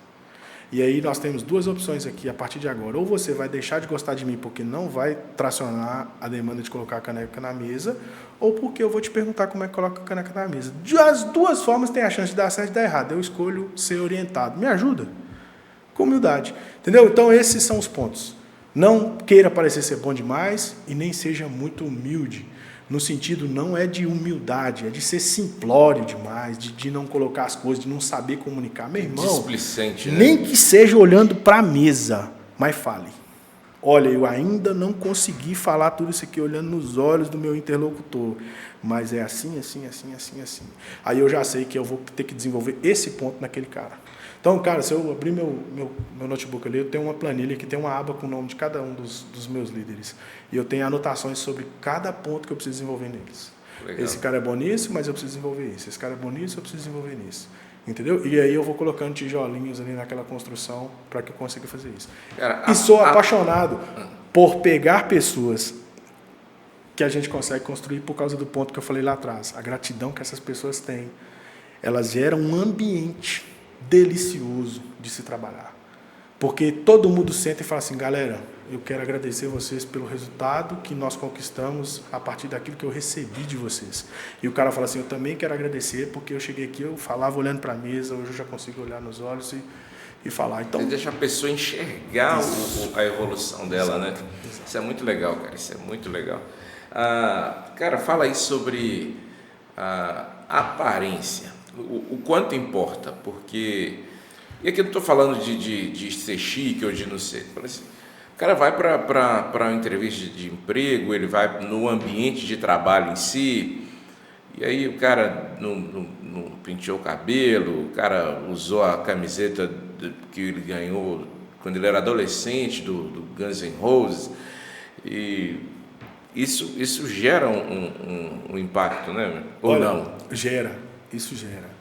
Speaker 2: E aí nós temos duas opções aqui a partir de agora. Ou você vai deixar de gostar de mim porque não vai tracionar a demanda de colocar a caneca na mesa, ou porque eu vou te perguntar como é que coloca a caneca na mesa. As duas formas têm a chance de dar certo e dar errado. Eu escolho ser orientado. Me ajuda. Com humildade. Entendeu? Então esses são os pontos. Não queira parecer ser bom demais e nem seja muito humilde. No sentido não é de humildade, é de ser simplório demais, de não colocar as coisas, de não saber comunicar. Meu irmão,
Speaker 1: displicente, né?
Speaker 2: Nem que seja olhando para a mesa, mas fale. Olha, eu ainda não consegui falar tudo isso aqui olhando nos olhos do meu interlocutor, mas é assim, assim, assim, assim, assim. Aí eu já sei que eu vou ter que desenvolver esse ponto naquele cara. Então, cara, se eu abrir meu notebook ali, eu tenho uma planilha que tem uma aba com o nome de cada um dos meus líderes. E eu tenho anotações sobre cada ponto que eu preciso desenvolver neles. Legal. Esse cara é bom nisso, mas eu preciso desenvolver isso. Esse cara é bom nisso, eu preciso desenvolver nisso. Entendeu? E aí eu vou colocando tijolinhos ali naquela construção para que eu consiga fazer isso. Cara, sou apaixonado por pegar pessoas que a gente consegue construir por causa do ponto que eu falei lá atrás. A gratidão que essas pessoas têm. Elas geram um ambiente delicioso de se trabalhar. Porque todo mundo senta e fala assim, galera, eu quero agradecer vocês pelo resultado que nós conquistamos a partir daquilo que eu recebi de vocês. E o cara fala assim, eu também quero agradecer porque eu cheguei aqui, eu falava olhando para a mesa, hoje eu já consigo olhar nos olhos e falar. Então,
Speaker 1: você deixa a pessoa enxergar a evolução dela, né?
Speaker 2: Exato.
Speaker 1: Isso é muito legal, cara, isso é muito legal. Cara, fala aí sobre a aparência. O quanto importa, porque... E aqui eu não estou falando de ser chique ou de não ser. Assim, o cara vai para uma entrevista de emprego, ele vai no ambiente de trabalho em si, e aí o cara não penteou o cabelo, o cara usou a camiseta que ele ganhou quando ele era adolescente, do Guns N' Roses, e isso gera um impacto, né? Ou
Speaker 2: olha,
Speaker 1: não?
Speaker 2: Isso gera.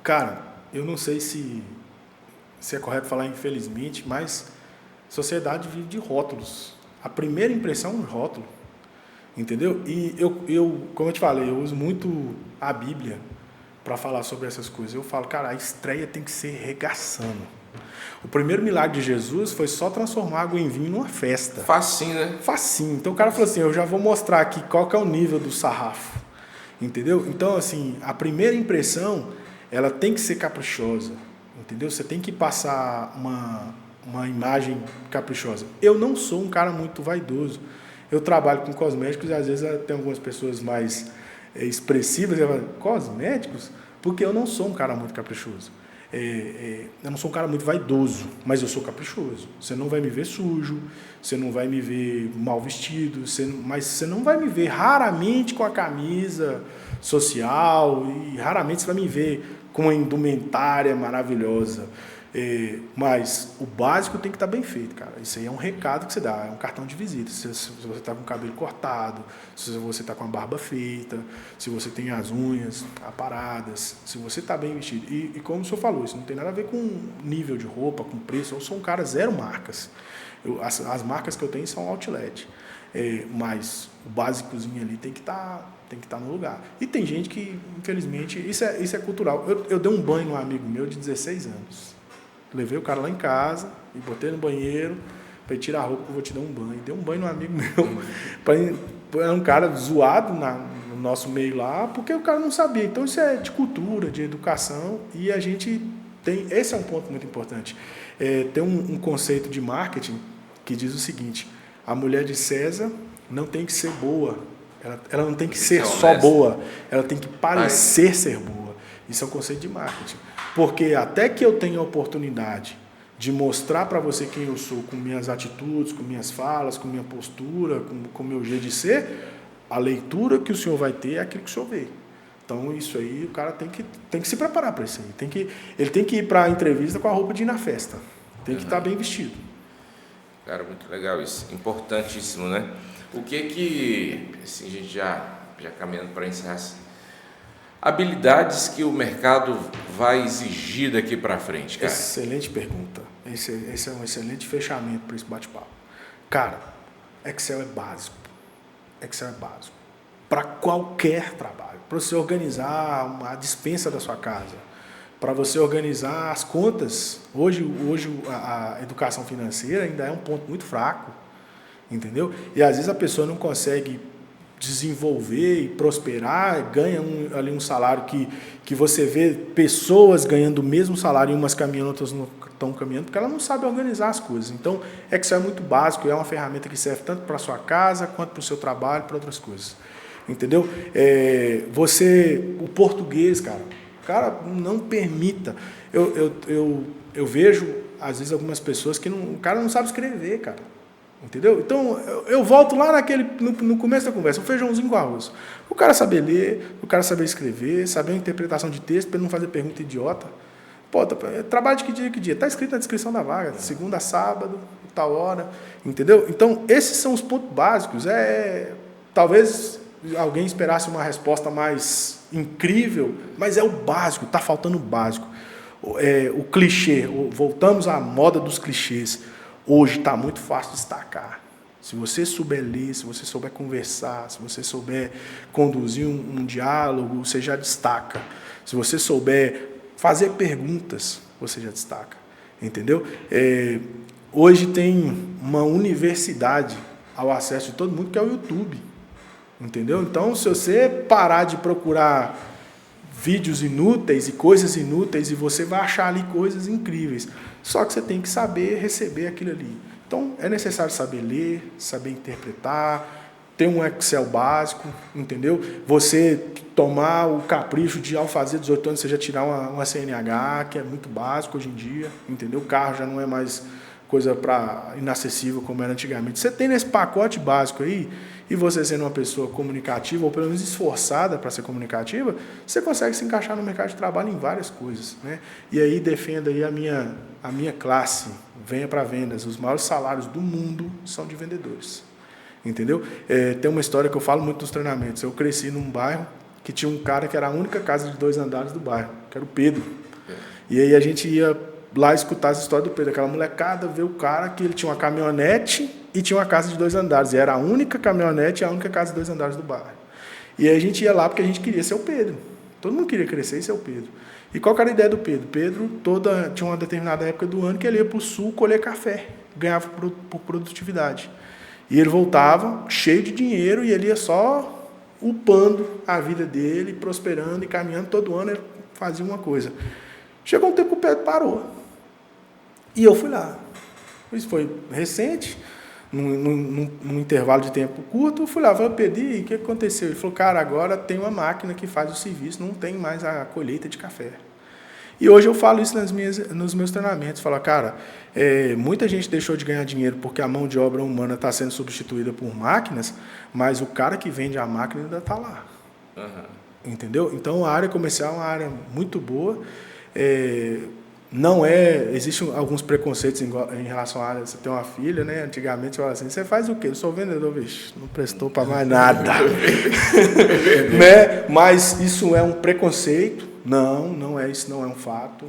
Speaker 2: Cara, eu não sei se é correto falar infelizmente, mas a sociedade vive de rótulos. A primeira impressão é um rótulo, entendeu? E eu, como eu te falei, eu uso muito a Bíblia para falar sobre essas coisas. Eu falo, cara, a estreia tem que ser regaçando. O primeiro milagre de Jesus foi só transformar água em vinho numa festa.
Speaker 1: Facinho, né?
Speaker 2: Facinho. Então o cara falou assim, eu já vou mostrar aqui qual que é o nível do sarrafo. Entendeu? Então, assim, a primeira impressão, ela tem que ser caprichosa. Entendeu? Você tem que passar uma imagem caprichosa. Eu não sou um cara muito vaidoso. Eu trabalho com cosméticos e às vezes tem algumas pessoas mais expressivas. Eu falo, cosméticos? Porque eu não sou um cara muito caprichoso. Eu não sou um cara muito vaidoso, mas eu sou caprichoso. Você não vai me ver sujo, você não vai me ver mal vestido, mas você não vai me ver raramente com a camisa social e raramente você vai me ver com uma indumentária maravilhosa. Mas o básico tem que estar bem feito, cara. Isso aí é um recado que você dá, é um cartão de visita. Se você está com o cabelo cortado, se você está com a barba feita, se você tem as unhas aparadas, se você está bem vestido. E como o senhor falou, isso não tem nada a ver com nível de roupa, com preço. Eu sou um cara zero marcas. As marcas que eu tenho são outlet. Mas o básicozinho ali tem que estar no lugar. E tem gente que, infelizmente, isso é cultural. Eu dei um banho num amigo meu de 16 anos. Levei o cara lá em casa e botei no banheiro para ele tirar a roupa que eu vou te dar um banho. Dei um banho no amigo meu. Era um cara zoado no nosso meio lá, porque o cara não sabia. Então isso é de cultura, de educação, e a gente tem... Esse é um ponto muito importante. Tem um conceito de marketing que diz o seguinte: a mulher de César não tem que ser boa, ela não tem que ser só boa, ela tem que parecer ser boa. Isso é um conceito de marketing. Porque até que eu tenha a oportunidade de mostrar para você quem eu sou, com minhas atitudes, com minhas falas, com minha postura, com o meu jeito de ser, a leitura que o senhor vai ter é aquilo que o senhor vê. Então, isso aí, o cara tem que se preparar para isso aí. Ele tem que ir para a entrevista com a roupa de ir na festa. Tem que estar bem vestido.
Speaker 1: Cara, muito legal isso. Importantíssimo, né? O que assim, a gente já caminhando para encerrar, habilidades que o mercado vai exigir daqui para frente, cara?
Speaker 2: Excelente pergunta. Esse é um excelente fechamento para esse bate-papo. Cara, Excel é básico. Excel é básico. Para qualquer trabalho. Para você organizar a despensa da sua casa. Para você organizar as contas. Hoje a educação financeira ainda é um ponto muito fraco. Entendeu? E às vezes a pessoa não consegue desenvolver e prosperar, ganha ali um salário que você vê pessoas ganhando o mesmo salário, e umas caminhando, outras não estão caminhando, porque ela não sabe organizar as coisas. Então, Excel é muito básico, é uma ferramenta que serve tanto para a sua casa, quanto para o seu trabalho, para outras coisas. Entendeu? O português, cara, não permita. Eu vejo, às vezes, algumas pessoas que o cara não sabe escrever, cara. Entendeu? Então, eu volto lá no começo da conversa, o feijãozinho com arroz. O cara saber ler, o cara saber escrever, saber a interpretação de texto, para ele não fazer pergunta idiota. Pô, trabalho de que dia? Que dia? Está escrito na descrição da vaga, segunda a sábado, tal hora. Entendeu? Então, esses são os pontos básicos. Talvez alguém esperasse uma resposta mais incrível, mas é o básico, está faltando o básico. O clichê, voltamos à moda dos clichês. Hoje está muito fácil destacar. Se você souber ler, se você souber conversar, se você souber conduzir um diálogo, você já destaca. Se você souber fazer perguntas, você já destaca. Entendeu? Hoje tem uma universidade ao acesso de todo mundo, que é o YouTube. Entendeu? Então, se você parar de procurar vídeos inúteis e coisas inúteis, e você vai achar ali coisas incríveis. Só que você tem que saber receber aquilo ali. Então, é necessário saber ler, saber interpretar, ter um Excel básico, entendeu? Você tomar o capricho de, ao fazer 18 anos, você já tirar uma CNH, que é muito básico hoje em dia, entendeu? O carro já não é mais coisa inacessível como era antigamente. Você tem nesse pacote básico aí, e você sendo uma pessoa comunicativa, ou pelo menos esforçada para ser comunicativa, você consegue se encaixar no mercado de trabalho em várias coisas, né? E aí defenda aí a minha classe, venha para vendas. Os maiores salários do mundo são de vendedores, entendeu? Tem uma história que eu falo muito nos treinamentos. Eu cresci num bairro que tinha um cara que era a única casa de 2 andares do bairro, que era o Pedro. E aí a gente ia lá escutar essa história do Pedro. Aquela molecada vê o cara que ele tinha uma caminhonete e tinha uma casa de 2 andares. E era a única caminhonete e a única casa de 2 andares do bairro. E aí a gente ia lá porque a gente queria ser o Pedro. Todo mundo queria crescer e ser o Pedro. E qual que era a ideia do Pedro? Pedro tinha uma determinada época do ano que ele ia para o sul colher café. Ganhava por produtividade. E ele voltava cheio de dinheiro e ele ia só upando a vida dele, prosperando e caminhando. Todo ano ele fazia uma coisa. Chegou um tempo que o Pedro parou. E eu fui lá. Isso foi recente, num intervalo de tempo curto. Eu fui lá, falei, Pedro, e o que aconteceu? Ele falou, cara, agora tem uma máquina que faz o serviço, não tem mais a colheita de café. E hoje eu falo isso nos meus treinamentos. Falo, cara, muita gente deixou de ganhar dinheiro porque a mão de obra humana está sendo substituída por máquinas, mas o cara que vende a máquina ainda está lá. Uhum. Entendeu? Então, a área comercial é uma área muito boa. Existem alguns preconceitos em relação à área. Você tem uma filha, né? Antigamente você fala assim, você faz o quê? Eu sou vendedor, bicho, não prestou para mais nada. Né? Mas isso é um preconceito? Não é, isso não é um fato.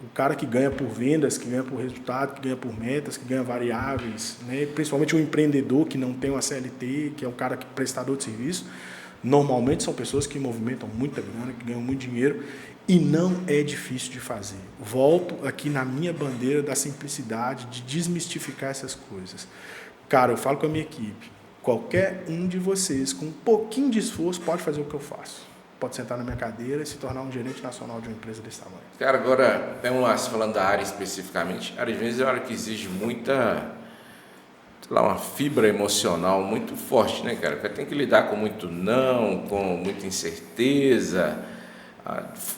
Speaker 2: O cara que ganha por vendas, que ganha por resultado, que ganha por metas, que ganha variáveis, né? Principalmente o empreendedor que não tem uma CLT, que é o cara que prestador de serviço, normalmente são pessoas que movimentam muita grana, que ganham muito dinheiro E não é difícil de fazer. Volto aqui na minha bandeira da simplicidade, de desmistificar essas coisas. Cara, eu falo com a minha equipe, qualquer um de vocês, com um pouquinho de esforço, pode fazer o que eu faço. Pode sentar na minha cadeira e se tornar um gerente nacional de uma empresa desse tamanho.
Speaker 1: Cara, agora, vamos lá, falando da área especificamente, às vezes é uma área que exige muita, sei lá, uma fibra emocional muito forte, né, cara? Porque tem que lidar com muito não, com muita incerteza,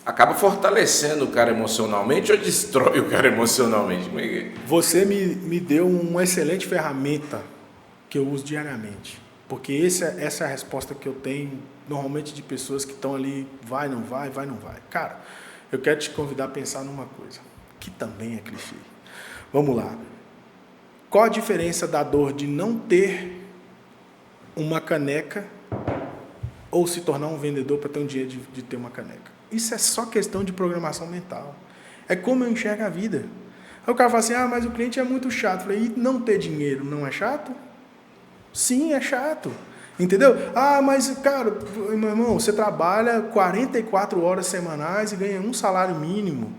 Speaker 1: acaba fortalecendo o cara emocionalmente ou destrói o cara emocionalmente? Como é que...
Speaker 2: Você me deu uma excelente ferramenta que eu uso diariamente, porque essa é a resposta que eu tenho normalmente de pessoas que estão ali, vai, não vai, vai, não vai. Cara, eu quero te convidar a pensar numa coisa, que também é clichê. Vamos lá. Qual a diferença da dor de não ter uma caneca ou se tornar um vendedor para ter um dinheiro de ter uma caneca? Isso é só questão de programação mental. É como eu enxergo a vida. Aí o cara fala assim, mas o cliente é muito chato. Eu falei, e não ter dinheiro não é chato? Sim, é chato. Entendeu? Mas, cara, meu irmão, você trabalha 44 horas semanais e ganha um salário mínimo.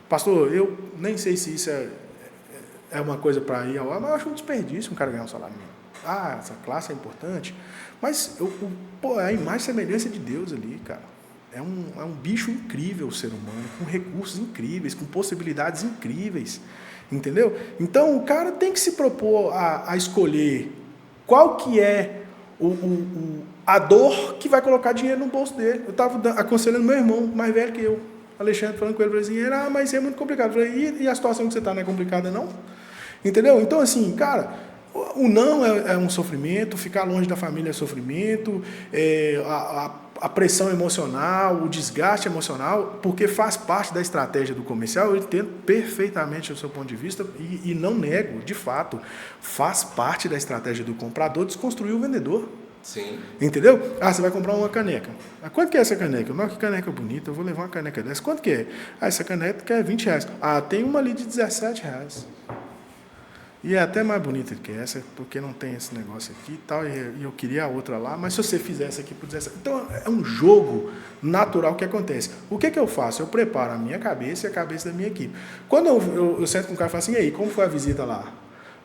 Speaker 2: Pastor, eu nem sei se isso é uma coisa para ir ao ar, mas eu acho um desperdício um cara ganhar um salário mínimo. Essa classe é importante. Mas, é a imagem e semelhança de Deus ali, cara. É um bicho incrível o ser humano, com recursos incríveis, com possibilidades incríveis. Entendeu? Então, o cara tem que se propor a escolher qual que é a dor que vai colocar dinheiro no bolso dele. Eu estava aconselhando meu irmão, mais velho que eu, Alexandre, falando com ele, falei assim, mas é muito complicado. Eu falei, e a situação que você está não é complicada, não? Entendeu? Então, assim, cara, o não é um sofrimento, ficar longe da família é sofrimento, a pressão emocional, o desgaste emocional, porque faz parte da estratégia do comercial. Eu entendo perfeitamente o seu ponto de vista e não nego, de fato, faz parte da estratégia do comprador desconstruir o vendedor.
Speaker 1: Sim.
Speaker 2: Entendeu? Você vai comprar uma caneca. Quanto que é essa caneca? Nossa, que caneca bonita, eu vou levar uma caneca dessa. Quanto que é? Essa caneca é R$20. Tem uma ali de R$17. E é até mais bonita que essa, porque não tem esse negócio aqui e tal, e eu queria a outra lá, mas se você fizer essa aqui por 17... Então, é um jogo natural que acontece. O que eu faço? Eu preparo a minha cabeça e a cabeça da minha equipe. Quando eu sento com o cara e falo assim, e aí, como foi a visita lá?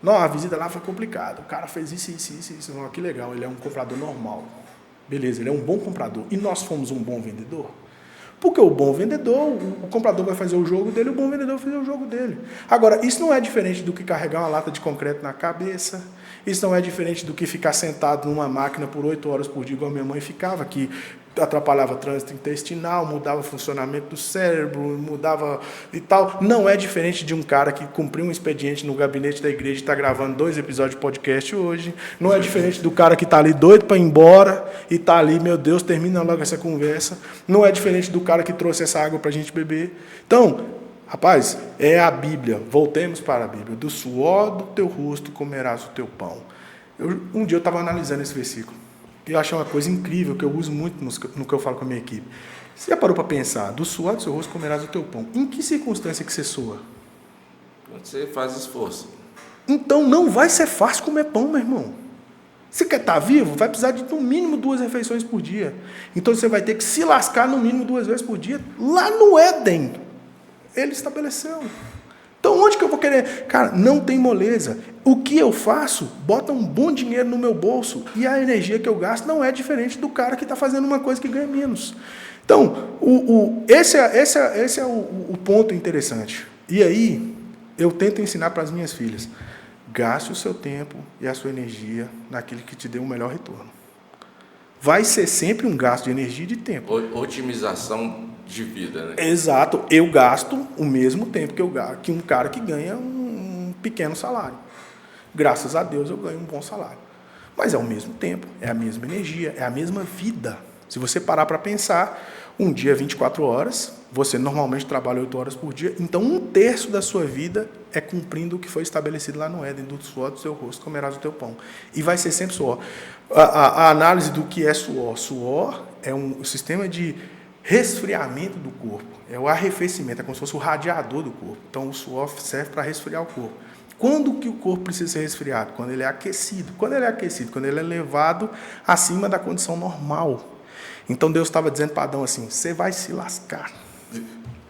Speaker 2: Não, a visita lá foi complicada. O cara fez isso. Não, que legal, ele é um comprador normal. Beleza, ele é um bom comprador. E nós fomos um bom vendedor? Porque o bom vendedor, o comprador vai fazer o jogo dele, o bom vendedor vai fazer o jogo dele. Agora, isso não é diferente do que carregar uma lata de concreto na cabeça, isso não é diferente do que ficar sentado numa máquina por 8 horas por dia, igual minha mãe ficava, que atrapalhava o trânsito intestinal, mudava o funcionamento do cérebro, mudava e tal. Não é diferente de um cara que cumpriu um expediente no gabinete da igreja e está gravando 2 episódios de podcast hoje. Não é diferente do cara que está ali doido para ir embora e está ali, meu Deus, termina logo essa conversa. Não é diferente do cara que trouxe essa água para a gente beber. Então, rapaz, é a Bíblia. Voltemos para a Bíblia. Do suor do teu rosto comerás o teu pão. Um dia eu estava analisando esse versículo. Eu acho uma coisa incrível, que eu uso muito no que eu falo com a minha equipe. Você já parou para pensar? Do suor do seu rosto comerás o teu pão. Em que circunstância que você soa?
Speaker 1: Quando você faz esforço.
Speaker 2: Então não vai ser fácil comer pão, meu irmão. Você quer estar vivo? Vai precisar de no mínimo 2 refeições por dia. Então você vai ter que se lascar no mínimo 2 vezes por dia. Lá no Éden, ele estabeleceu. Então onde que eu vou querer? Cara, não tem moleza. O que eu faço? Bota um bom dinheiro no meu bolso e a energia que eu gasto não é diferente do cara que está fazendo uma coisa que ganha menos. Então, esse é o ponto interessante. E aí, eu tento ensinar para as minhas filhas, gaste o seu tempo e a sua energia naquilo que te dê um melhor retorno. Vai ser sempre um gasto de energia e de tempo.
Speaker 1: Otimização de vida, né?
Speaker 2: Exato. Eu gasto o mesmo tempo que um cara que ganha um pequeno salário. Graças a Deus eu ganho um bom salário. Mas é o mesmo tempo, é a mesma energia, é a mesma vida. Se você parar para pensar, um dia 24 horas, você normalmente trabalha 8 horas por dia, então 1/3 da sua vida é cumprindo o que foi estabelecido lá no Éden, do suor do seu rosto comerás o teu pão. E vai ser sempre suor. A análise do que é suor. Suor é um sistema de resfriamento do corpo, é o arrefecimento, é como se fosse o radiador do corpo. Então o suor serve para resfriar o corpo. Quando que o corpo precisa ser resfriado? Quando ele é aquecido. Quando ele é aquecido? Quando ele é levado acima da condição normal. Então Deus estava dizendo para Adão assim, você vai se lascar.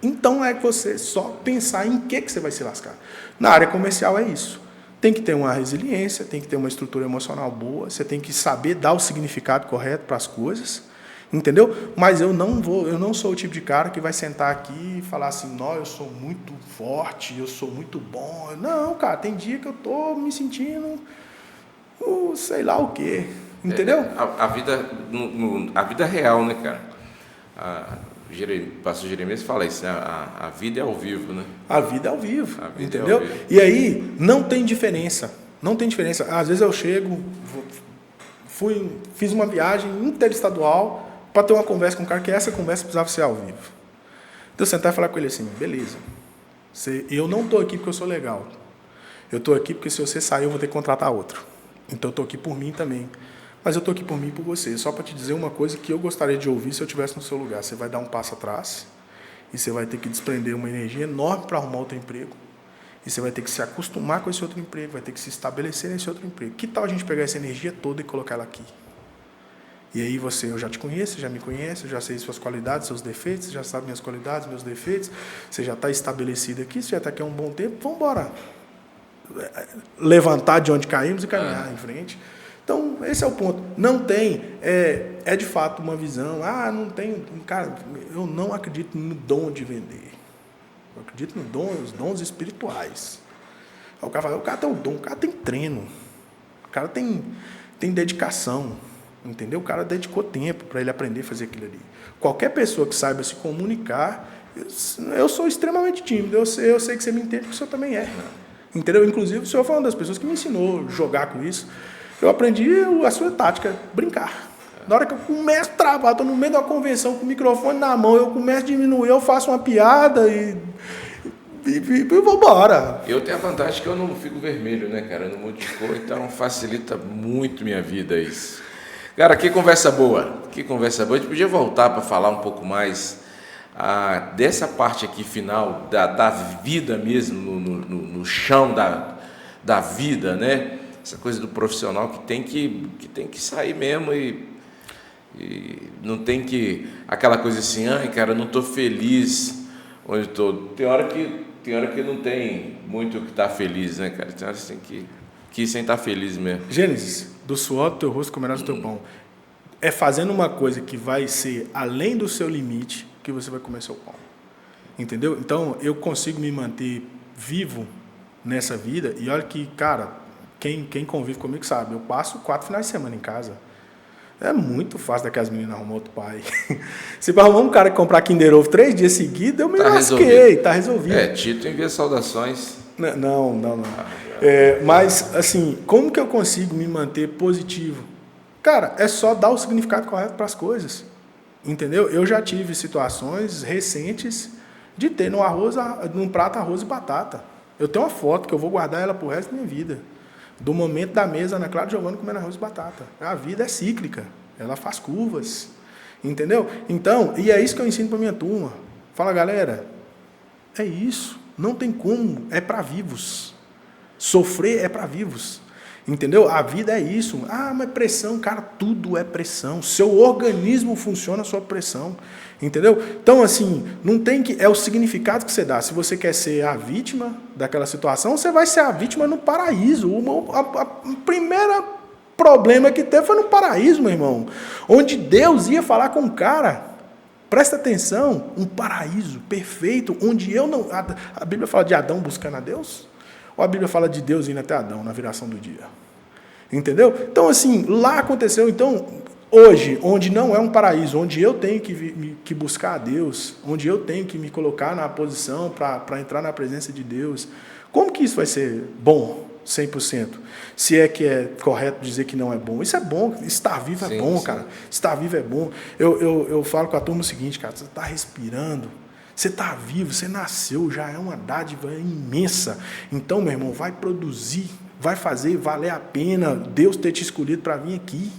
Speaker 2: Então é que você só pensar em que você vai se lascar. Na área comercial é isso. Tem que ter uma resiliência, tem que ter uma estrutura emocional boa, você tem que saber dar o significado correto para as coisas, entendeu? Mas eu não sou o tipo de cara que vai sentar aqui e falar assim, não, eu sou muito forte, eu sou muito bom. Não, cara, tem dia que eu tô me sentindo, sei lá o quê, entendeu?
Speaker 1: A vida real, né, cara? O pastor Jeremias fala isso, né? A vida é ao vivo, né?
Speaker 2: A vida é ao vivo, entendeu? E aí, não tem diferença. Não tem diferença. Às vezes eu chego, fiz uma viagem interestadual para ter uma conversa com um cara que essa conversa precisava ser ao vivo. Então eu sentar e falar com ele assim, beleza, eu não estou aqui porque eu sou legal. Eu estou aqui porque se você sair eu vou ter que contratar outro. Então eu estou aqui por mim também. Mas eu estou aqui por mim e por você, só para te dizer uma coisa que eu gostaria de ouvir se eu estivesse no seu lugar. Você vai dar um passo atrás e você vai ter que desprender uma energia enorme para arrumar outro emprego. E você vai ter que se acostumar com esse outro emprego, vai ter que se estabelecer nesse outro emprego. Que tal a gente pegar essa energia toda e colocar ela aqui? E aí eu já te conheço, você já me conhece, eu já sei suas qualidades, seus defeitos, você já sabe minhas qualidades, meus defeitos, você já está estabelecido aqui, você já está aqui há um bom tempo, vamos embora. Levantar de onde caímos e caminhar em frente. Então, esse é o ponto. Não tem, de fato uma visão, não tem, cara, eu não acredito no dom de vender. Eu acredito nos dons espirituais. Aí o cara fala, o cara tem o dom, o cara tem treino, o cara tem dedicação, entendeu? O cara dedicou tempo para ele aprender a fazer aquilo ali. Qualquer pessoa que saiba se comunicar, eu sou extremamente tímido, eu sei que você me entende, que o senhor também é. Entendeu? Inclusive, o senhor foi uma das pessoas que me ensinou a jogar com isso. Eu aprendi a sua tática, brincar. Na hora que eu começo a travar, estou no meio de uma convenção com o microfone na mão, eu começo a diminuir, eu faço uma piada e vou embora.
Speaker 1: Eu tenho a vantagem que eu não fico vermelho, né, cara? Eu não mudo de cor, então facilita muito minha vida isso. Cara, que conversa boa. Que conversa boa. A gente podia voltar para falar um pouco mais dessa parte aqui final, da vida mesmo, no chão da vida, né? Essa coisa do profissional que tem que sair mesmo e não tem que... Aquela coisa assim, cara, eu não estou feliz onde estou. Tem hora que não tem muito o que estar feliz, né, cara? Tem hora que você tem que ir sem estar feliz mesmo.
Speaker 2: Gênesis, do suor do teu rosto comerás o teu pão. É fazendo uma coisa que vai ser além do seu limite que você vai comer seu pão. Entendeu? Então, eu consigo me manter vivo nessa vida e olha que, cara... Quem convive comigo sabe, eu passo 4 finais de semana em casa. É muito fácil daquelas meninas arrumar outro pai. Se para arrumar um cara que comprar Kinder Ovo 3 dias seguidos, eu me lasquei, tá resolvido.
Speaker 1: Tito envia saudações.
Speaker 2: Não. Mas, assim, como que eu consigo me manter positivo? Cara, é só dar o significado correto para as coisas. Entendeu? Eu já tive situações recentes de ter num prato arroz e batata. Eu tenho uma foto que eu vou guardar ela pro resto da minha vida. Do momento da mesa, Ana Clara Giovanni comendo arroz e batata. A vida é cíclica, ela faz curvas, entendeu? Então, e é isso que eu ensino para minha turma. Fala, galera, é isso, não tem como, é para vivos. Sofrer é para vivos, entendeu? A vida é isso. Mas pressão, cara, tudo é pressão. Seu organismo funciona sob pressão, entendeu? Então, assim, não tem que... É o significado que você dá. Se você quer ser a vítima daquela situação, você vai ser a vítima no paraíso. A primeira problema que teve foi no paraíso, meu irmão. Onde Deus ia falar com o cara. Presta atenção, um paraíso perfeito, onde eu não... A Bíblia fala de Adão buscando a Deus? Ou a Bíblia fala de Deus indo até Adão na viração do dia? Entendeu? Então, assim, lá aconteceu. Então, hoje, onde não é um paraíso, onde eu tenho que buscar a Deus, onde eu tenho que me colocar na posição para entrar na presença de Deus, como que isso vai ser bom, 100%? Se é que é correto dizer que não é bom. Isso é bom, estar vivo é bom, cara. Estar vivo é bom. Eu falo com a turma o seguinte, cara, você está respirando, você está vivo, você nasceu, já é uma dádiva imensa. Então, meu irmão, vai produzir, vai fazer valer a pena Deus ter te escolhido para vir aqui.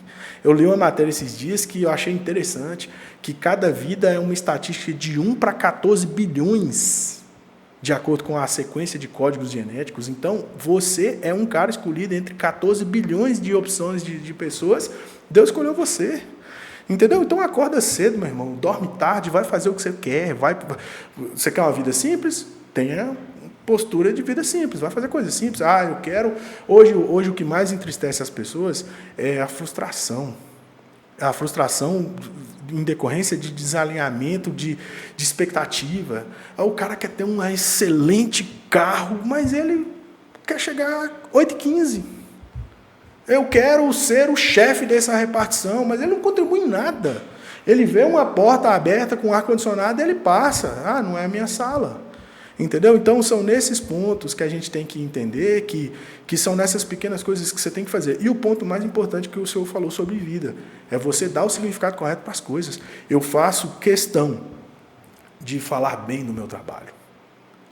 Speaker 2: Eu li uma matéria esses dias que eu achei interessante, que cada vida é uma estatística de 1 para 14 bilhões, de acordo com a sequência de códigos genéticos. Então, você é um cara escolhido entre 14 bilhões de opções de pessoas, Deus escolheu você. Entendeu? Então acorda cedo, meu irmão, dorme tarde, vai fazer o que você quer, você quer uma vida simples? Tenha postura de vida simples, vai fazer coisas simples. Eu quero... Hoje o que mais entristece as pessoas é a frustração. A frustração em decorrência de desalinhamento, de expectativa. O cara quer ter um excelente carro, mas ele quer chegar às 8h15. Eu quero ser o chefe dessa repartição, mas ele não contribui em nada. Ele vê uma porta aberta com ar-condicionado e ele passa. Não é a minha sala. Entendeu? Então, são nesses pontos que a gente tem que entender que são nessas pequenas coisas que você tem que fazer. E o ponto mais importante que o senhor falou sobre vida é você dar o significado correto para as coisas. Eu faço questão de falar bem do meu trabalho.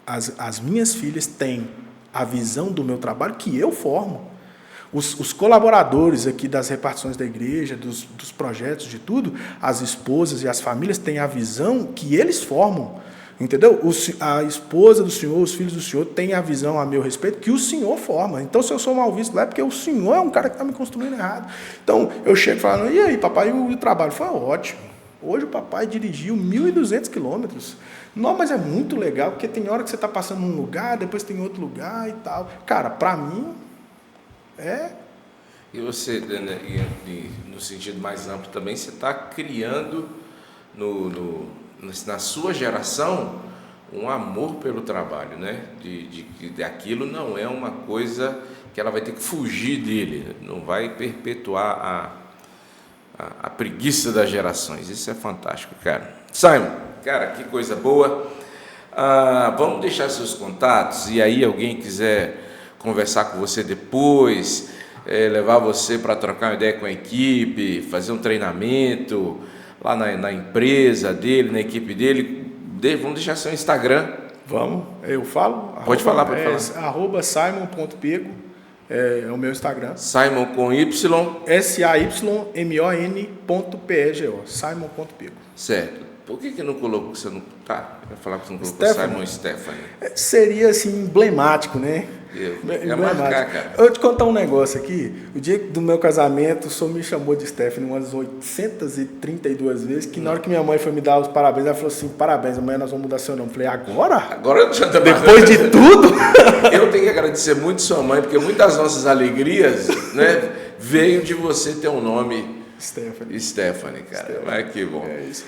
Speaker 2: As minhas filhas têm a visão do meu trabalho que eu formo. Os colaboradores aqui das repartições da igreja, dos projetos, de tudo, as esposas e as famílias têm a visão que eles formam. Entendeu? A esposa do senhor, os filhos do senhor têm a visão a meu respeito que o senhor forma. Então, se eu sou mal visto lá, é porque o senhor é um cara que está me construindo errado. Então, eu chego falando, e aí, papai, o trabalho? Foi ótimo. Hoje o papai dirigiu 1.200 quilômetros. Não, mas é muito legal, porque tem hora que você está passando num lugar, depois tem outro lugar e tal. Cara, para mim,
Speaker 1: E você, no sentido mais amplo também, você está criando na sua geração um amor pelo trabalho, né? De aquilo não é uma coisa que ela vai ter que fugir dele, não vai perpetuar a preguiça das gerações. Isso é fantástico, cara. Simon, cara, que coisa boa. Vamos deixar seus contatos, e aí alguém quiser conversar com você depois, levar você para trocar uma ideia com a equipe, fazer um treinamento lá na empresa dele, na equipe dele, vamos deixar seu Instagram.
Speaker 2: Vamos, eu falo.
Speaker 1: Pode falar.
Speaker 2: @simon.pego é o meu Instagram.
Speaker 1: Simon com Y.
Speaker 2: SAYMON.PEGO. Simon.pego.
Speaker 1: Certo. Por que não colocou? Você não. Tá, vai falar que você não colocou Simon Stephanie.
Speaker 2: Seria assim, emblemático, né?
Speaker 1: Marcar, cara.
Speaker 2: Eu vou te contar um negócio aqui. O dia do meu casamento, o senhor me chamou de Stephanie umas 832 vezes, que na hora que minha mãe foi me dar os parabéns, ela falou assim, parabéns, amanhã nós vamos mudar seu nome. Eu falei, agora?
Speaker 1: Agora já tá
Speaker 2: depois de tudo?
Speaker 1: Eu tenho que agradecer muito sua mãe, porque muitas das nossas alegrias, né, veio de você ter um nome Stephanie, cara. Mas que bom.
Speaker 2: É isso.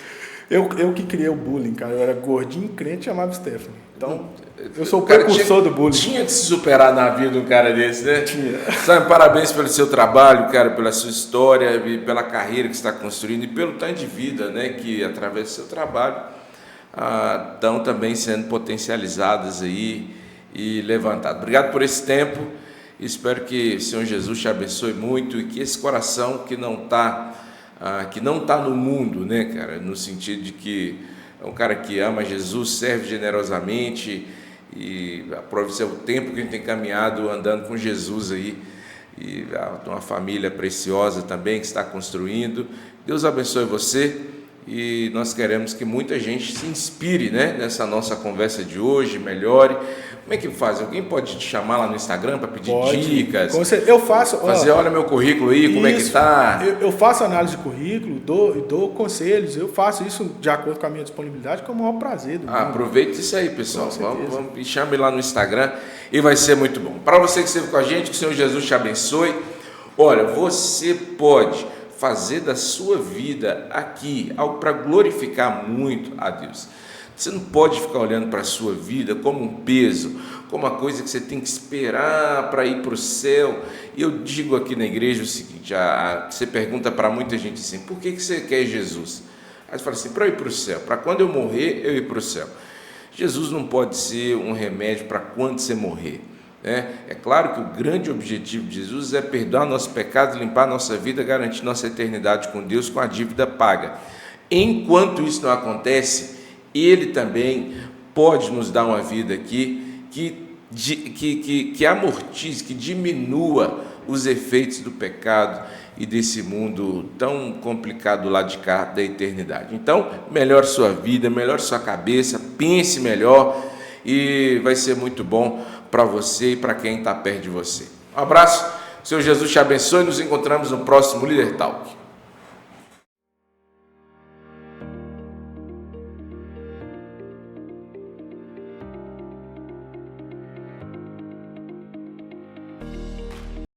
Speaker 2: Eu que criei o bullying, cara. Eu era gordinho, crente e chamava Stephanie. Então, eu sou o precursor do bullying.
Speaker 1: Tinha que se superar na vida um cara desse, né?
Speaker 2: Tinha.
Speaker 1: Sabe, parabéns pelo seu trabalho, cara, pela sua história, e pela carreira que você está construindo e pelo tanto de vida, né, que através do seu trabalho estão também sendo potencializadas aí e levantadas. Obrigado por esse tempo. Espero que o Senhor Jesus te abençoe muito e que esse coração que não está no mundo, né, cara, no sentido de que é um cara que ama Jesus, serve generosamente e aprove o tempo que a gente tem caminhado andando com Jesus aí, e uma família preciosa também que está construindo. Deus abençoe você, e nós queremos que muita gente se inspire, né, nessa nossa conversa de hoje, melhore. Como é que faz? Alguém pode te chamar lá no Instagram para pedir dicas?
Speaker 2: Eu faço.
Speaker 1: Olha meu currículo aí, como é que está?
Speaker 2: Eu faço análise de currículo, dou conselhos, eu faço isso de acordo com a minha disponibilidade, com o maior prazer do mundo.
Speaker 1: Aproveite isso aí, pessoal. Vamos, me chame lá no Instagram e vai ser muito bom. Para você que esteve com a gente, que o Senhor Jesus te abençoe. Olha, você pode fazer da sua vida aqui algo para glorificar muito a Deus. Você não pode ficar olhando para a sua vida como um peso, como uma coisa que você tem que esperar para ir para o céu. E eu digo aqui na igreja o seguinte, você pergunta para muita gente assim, por que você quer Jesus? Aí você fala assim, para eu ir para o céu, para quando eu morrer, eu ir para o céu. Jesus não pode ser um remédio para quando você morrer. É claro que o grande objetivo de Jesus é perdoar nossos pecados, limpar nossa vida, garantir nossa eternidade com Deus com a dívida paga. Enquanto isso não acontece, Ele também pode nos dar uma vida aqui que amortize, que diminua os efeitos do pecado e desse mundo tão complicado lá de cá da eternidade. Então, melhore sua vida, melhore sua cabeça, pense melhor e vai ser muito bom para você e para quem está perto de você. Um abraço, o Senhor Jesus te abençoe e nos encontramos no próximo Líder Talk.